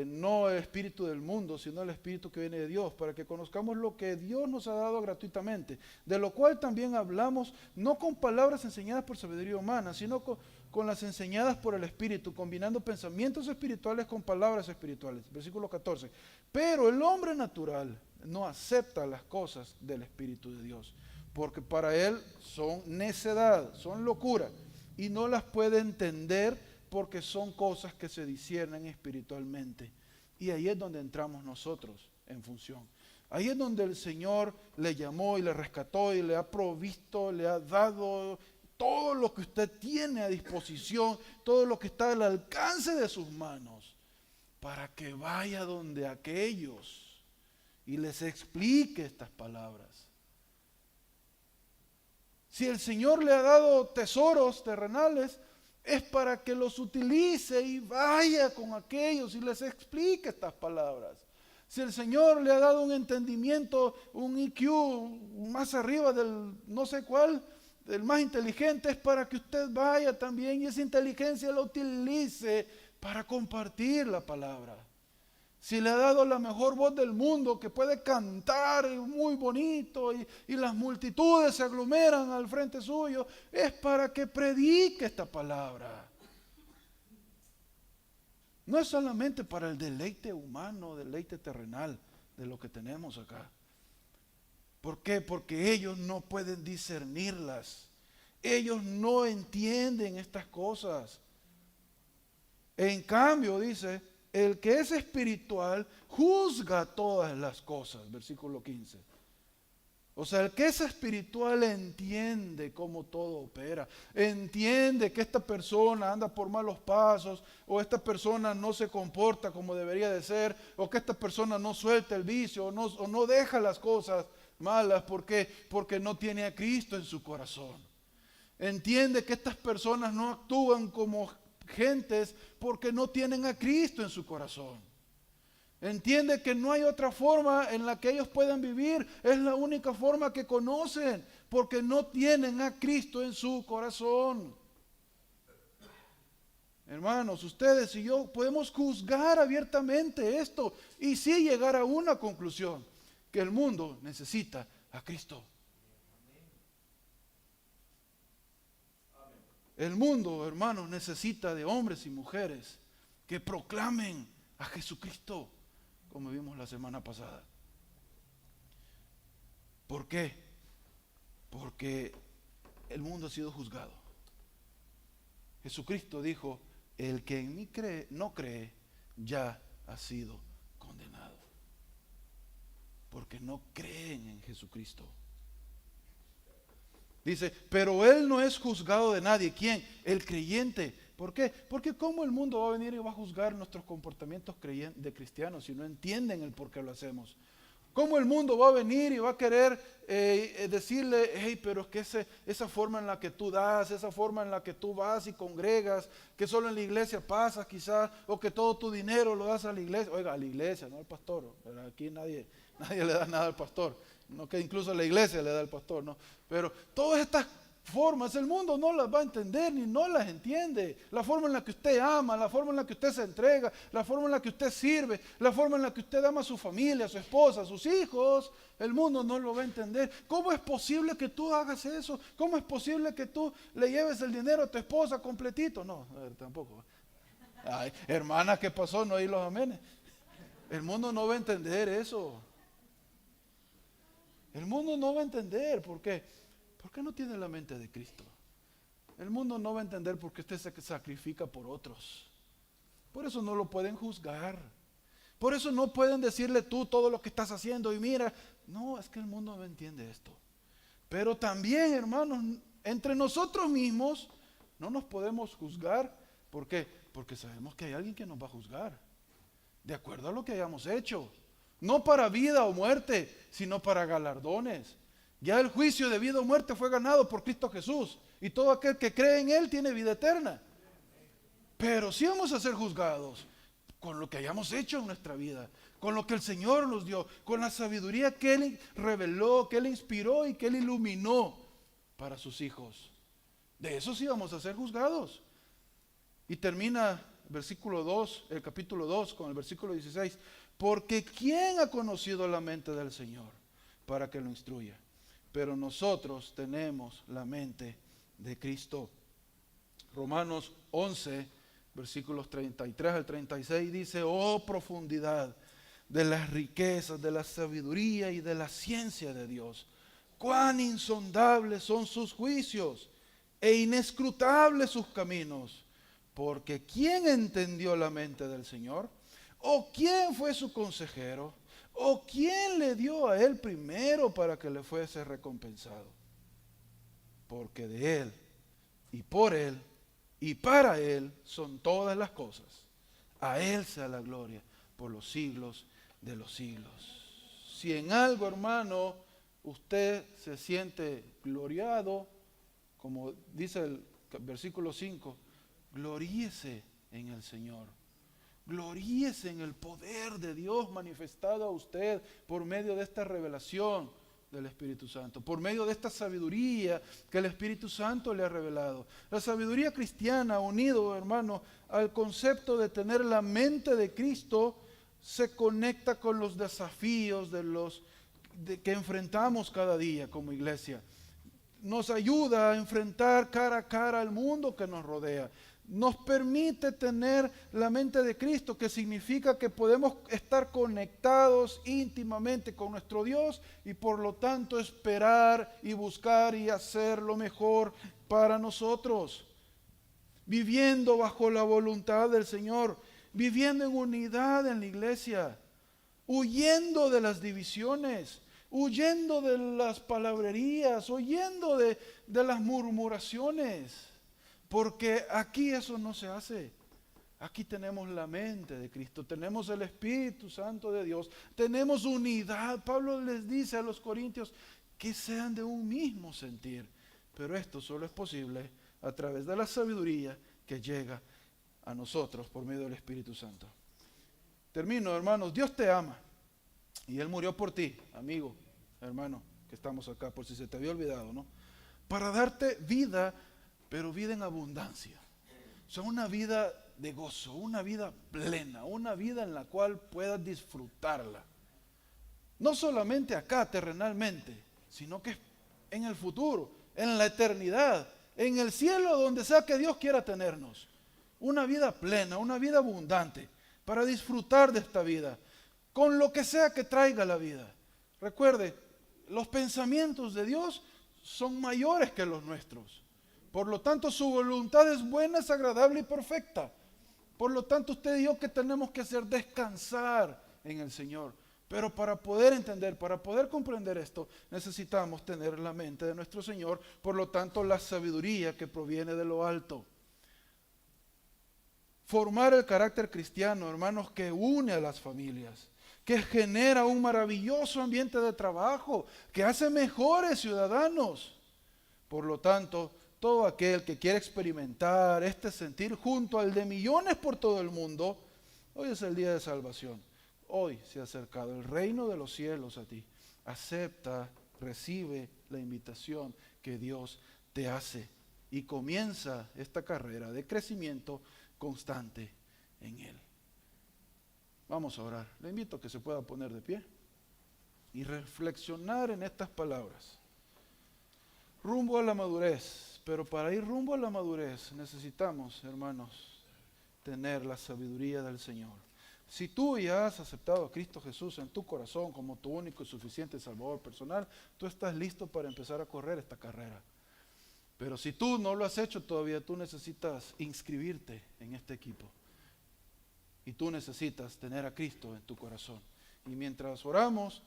no el espíritu del mundo, sino el espíritu que viene de Dios, para que conozcamos lo que Dios nos ha dado gratuitamente, de lo cual también hablamos, no con palabras enseñadas por sabiduría humana, sino con las enseñadas por el Espíritu, combinando pensamientos espirituales con palabras espirituales. Versículo 14. Pero el hombre natural no acepta las cosas del Espíritu de Dios, porque para él son necedad, son locura, y no las puede entender porque son cosas que se disciernen espiritualmente. Y ahí es donde entramos nosotros en función. Ahí es donde el Señor le llamó y le rescató y le ha provisto, le ha dado todo lo que usted tiene a disposición, todo lo que está al alcance de sus manos, para que vaya donde aquellos y les explique estas palabras. Si el Señor le ha dado tesoros terrenales, es para que los utilice y vaya con aquellos y les explique estas palabras. Si el Señor le ha dado un entendimiento, un IQ más arriba del no sé cuál, del más inteligente, es para que usted vaya también y esa inteligencia la utilice para compartir la palabra. Si le ha dado la mejor voz del mundo, que puede cantar muy bonito y las multitudes se aglomeran al frente suyo, es para que predique esta palabra. No es solamente para el deleite humano, deleite terrenal de lo que tenemos acá. ¿Por qué? Porque ellos no pueden discernirlas. Ellos no entienden estas cosas. En cambio, dice, el que es espiritual juzga todas las cosas, versículo 15. O sea, el que es espiritual entiende cómo todo opera, entiende que esta persona anda por malos pasos, o esta persona no se comporta como debería de ser, o que esta persona no suelta el vicio, o no deja las cosas malas, porque no tiene a Cristo en su corazón. Entiende que estas personas no actúan como gentes porque no tienen a Cristo en su corazón. Entiende que no hay otra forma en la que ellos puedan vivir, es la única forma que conocen, porque no tienen a Cristo en su corazón. Hermanos, ustedes y yo podemos juzgar abiertamente esto y sí llegar a una conclusión, que el mundo necesita a Cristo. El mundo, hermanos, necesita de hombres y mujeres que proclamen a Jesucristo, como vimos la semana pasada. ¿Por qué? Porque el mundo ha sido juzgado. Jesucristo dijo, el que en mí cree, no cree, ya ha sido condenado. Porque no creen en Jesucristo. Dice, pero Él no es juzgado de nadie. ¿Quién? El creyente. ¿Por qué? Porque ¿cómo el mundo va a venir y va a juzgar nuestros comportamientos de cristianos si no entienden el por qué lo hacemos? ¿Cómo el mundo va a venir y va a querer decirle, hey, pero es que esa forma en la que tú das, esa forma en la que tú vas y congregas, que solo en la iglesia pasas quizás, o que todo tu dinero lo das a la iglesia? Oiga, a la iglesia, no al pastor. Pero aquí nadie le da nada al pastor. No, que incluso la iglesia le da al pastor, no. Pero todas estas formas el mundo no las va a entender ni no las entiende. La forma en la que usted ama, la forma en la que usted se entrega, la forma en la que usted sirve, la forma en la que usted ama a su familia, a su esposa, a sus hijos, el mundo no lo va a entender. ¿Cómo es posible que tú hagas eso? ¿Cómo es posible que tú le lleves el dinero a tu esposa completito? No, tampoco. Ay, hermana, ¿qué pasó? No oí los amenes. El mundo no va a entender eso. El mundo no va a entender. ¿Por qué? Porque no tiene la mente de Cristo. El mundo no va a entender por qué usted se sacrifica por otros. Por eso no lo pueden juzgar. Por eso no pueden decirle tú todo lo que estás haciendo y mira. No, es que el mundo no entiende esto. Pero también, hermanos, entre nosotros mismos no nos podemos juzgar. ¿Por qué? Porque sabemos que hay alguien que nos va a juzgar. De acuerdo a lo que hayamos hecho. No para vida o muerte, sino para galardones. Ya el juicio de vida o muerte fue ganado por Cristo Jesús. Y todo aquel que cree en Él tiene vida eterna. Pero sí vamos a ser juzgados con lo que hayamos hecho en nuestra vida. Con lo que el Señor nos dio. Con la sabiduría que Él reveló, que Él inspiró y que Él iluminó para sus hijos. De eso sí vamos a ser juzgados. Y termina versículo 2, el capítulo 2 con el versículo 16. Porque ¿quién ha conocido la mente del Señor para que lo instruya? Pero nosotros tenemos la mente de Cristo. Romanos 11, versículos 33 al 36 dice, oh profundidad de las riquezas, de la sabiduría y de la ciencia de Dios. Cuán insondables son sus juicios e inescrutables sus caminos. Porque ¿quién entendió la mente del Señor? ¿O quién fue su consejero? ¿O quién le dio a él primero para que le fuese recompensado? Porque de él y por él y para él son todas las cosas. A él sea la gloria por los siglos de los siglos. Si en algo, hermano, usted se siente gloriado, como dice el versículo 5, gloríese en el Señor. Gloríese en el poder de Dios manifestado a usted por medio de esta revelación del Espíritu Santo, por medio de esta sabiduría que el Espíritu Santo le ha revelado. La sabiduría cristiana, unido, hermano, al concepto de tener la mente de Cristo, se conecta con los desafíos que enfrentamos cada día como iglesia. Nos ayuda a enfrentar cara a cara al mundo que nos rodea. Nos permite tener la mente de Cristo, que significa que podemos estar conectados íntimamente con nuestro Dios y por lo tanto esperar y buscar y hacer lo mejor para nosotros. Viviendo bajo la voluntad del Señor, viviendo en unidad en la iglesia, huyendo de las divisiones, huyendo de las palabrerías, huyendo de las murmuraciones. Porque aquí eso no se hace. Aquí tenemos la mente de Cristo, tenemos el Espíritu Santo de Dios, tenemos unidad. Pablo les dice a los corintios que sean de un mismo sentir. Pero esto solo es posible a través de la sabiduría que llega a nosotros por medio del Espíritu Santo. Termino, hermanos. Dios te ama y Él murió por ti, amigo, hermano, que estamos acá, por si se te había olvidado, ¿no? Para darte vida, pero vida en abundancia. O sea, una vida de gozo, una vida plena, una vida en la cual puedas disfrutarla. No solamente acá, terrenalmente, sino que en el futuro, en la eternidad, en el cielo, donde sea que Dios quiera tenernos. Una vida plena, una vida abundante, para disfrutar de esta vida, con lo que sea que traiga la vida. Recuerde, los pensamientos de Dios son mayores que los nuestros. Por lo tanto, su voluntad es buena, es agradable y perfecta. Por lo tanto, usted y yo, ¿qué tenemos que hacer? Descansar en el Señor. Pero para poder entender, para poder comprender esto, necesitamos tener la mente de nuestro Señor. Por lo tanto, la sabiduría que proviene de lo alto. Formar el carácter cristiano, hermanos, que une a las familias, que genera un maravilloso ambiente de trabajo, que hace mejores ciudadanos. Por lo tanto, todo aquel que quiere experimentar este sentir junto al de millones por todo el mundo, hoy es el día de salvación. Hoy se ha acercado el reino de los cielos a ti. Acepta, recibe la invitación que Dios te hace y comienza esta carrera de crecimiento constante en Él. Vamos a orar. Le invito a que se pueda poner de pie y reflexionar en estas palabras. Rumbo a la madurez. Pero para ir rumbo a la madurez necesitamos, hermanos, tener la sabiduría del Señor. Si tú ya has aceptado a Cristo Jesús en tu corazón como tu único y suficiente Salvador personal, tú estás listo para empezar a correr esta carrera. Pero si tú no lo has hecho todavía, tú necesitas inscribirte en este equipo. Y tú necesitas tener a Cristo en tu corazón. Y mientras oramos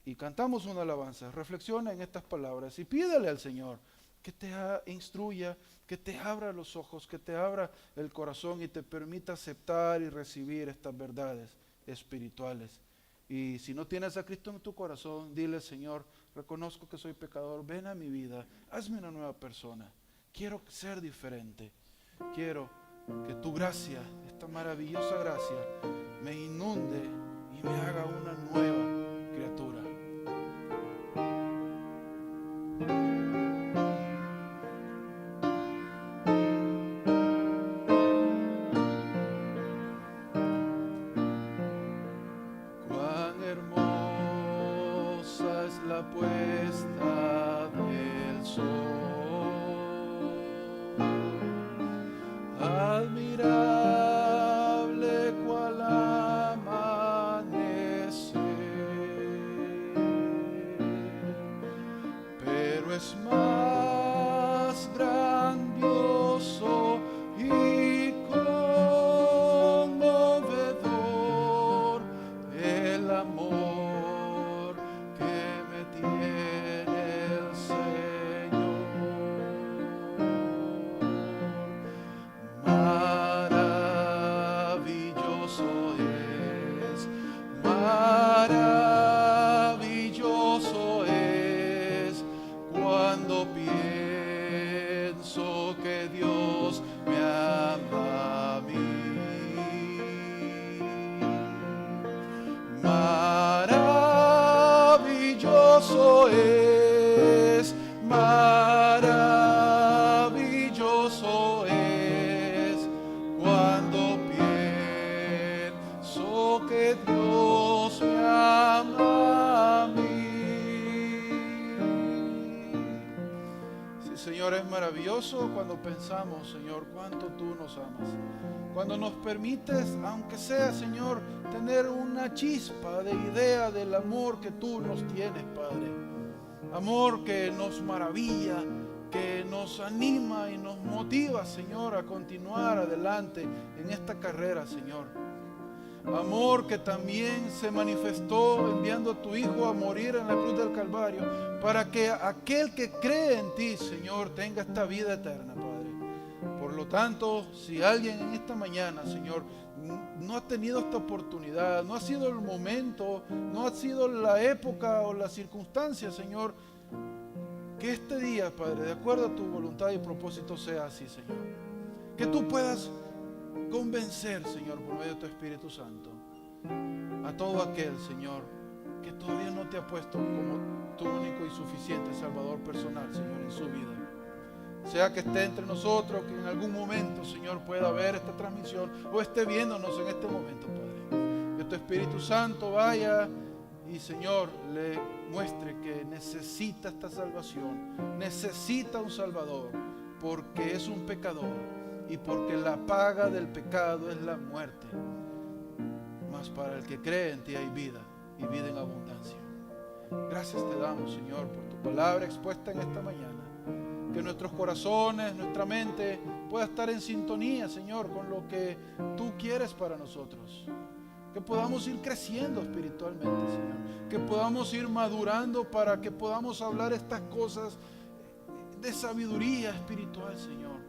y cantamos una alabanza, reflexiona en estas palabras y pídele al Señor que te instruya, que te abra los ojos, que te abra el corazón y te permita aceptar y recibir estas verdades espirituales. Y si no tienes a Cristo en tu corazón, dile: Señor, reconozco que soy pecador, ven a mi vida, hazme una nueva persona. Quiero ser diferente. Quiero que tu gracia, esta maravillosa gracia, me inunde y me haga una nueva criatura. Cuán hermosa es la puesta del sol, admirable cual amanecer, pero es más grandioso y conmovedor el amor que me tiene el Señor. Maravilloso es cuando pienso que Dios me ama a mí. Maravilloso es cuando pienso que Dios me ama a mí. Sí, Señor, es maravilloso cuando pensamos, Señor, cuánto tú nos amas. Cuando nos permites, aunque sea, Señor, tener una chispa de idea del amor que tú nos tienes, Padre. Amor que nos maravilla, que nos anima y nos motiva, Señor, a continuar adelante en esta carrera, Señor. Amor que también se manifestó enviando a tu Hijo a morir en la cruz del Calvario, para que aquel que cree en ti, Señor, tenga esta vida eterna, Padre. Por lo tanto, si alguien en esta mañana, Señor, no ha tenido esta oportunidad, no ha sido el momento, no ha sido la época o la circunstancia, Señor, que este día, Padre, de acuerdo a tu voluntad y propósito, sea así, Señor. Que tú puedas convencer, Señor, por medio de tu Espíritu Santo, a todo aquel, Señor, que todavía no te ha puesto como tu único y suficiente Salvador personal, Señor, en su vida. Sea que esté entre nosotros, que en algún momento, Señor, pueda ver esta transmisión o esté viéndonos en este momento, Padre. Que tu Espíritu Santo vaya y, Señor, le muestre que necesita esta salvación, necesita un Salvador, porque es un pecador y porque la paga del pecado es la muerte. Mas para el que cree en ti hay vida y vida en abundancia. Gracias te damos, Señor, por tu palabra expuesta en esta mañana. Que nuestros corazones, nuestra mente pueda estar en sintonía, Señor, con lo que tú quieres para nosotros. Que podamos ir creciendo espiritualmente, Señor. Que podamos ir madurando para que podamos hablar estas cosas de sabiduría espiritual, Señor.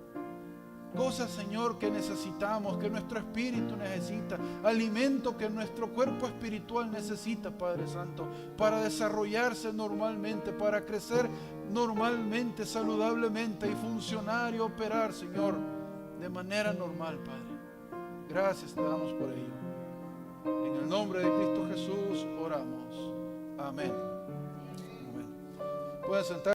Cosas, Señor, que necesitamos, que nuestro espíritu necesita. Alimento que nuestro cuerpo espiritual necesita, Padre Santo, para desarrollarse normalmente, para crecer normalmente, saludablemente y funcionar y operar, Señor, de manera normal, Padre. Gracias te damos por ello. En el nombre de Cristo Jesús oramos. Amén. Amén. Pueden sentar.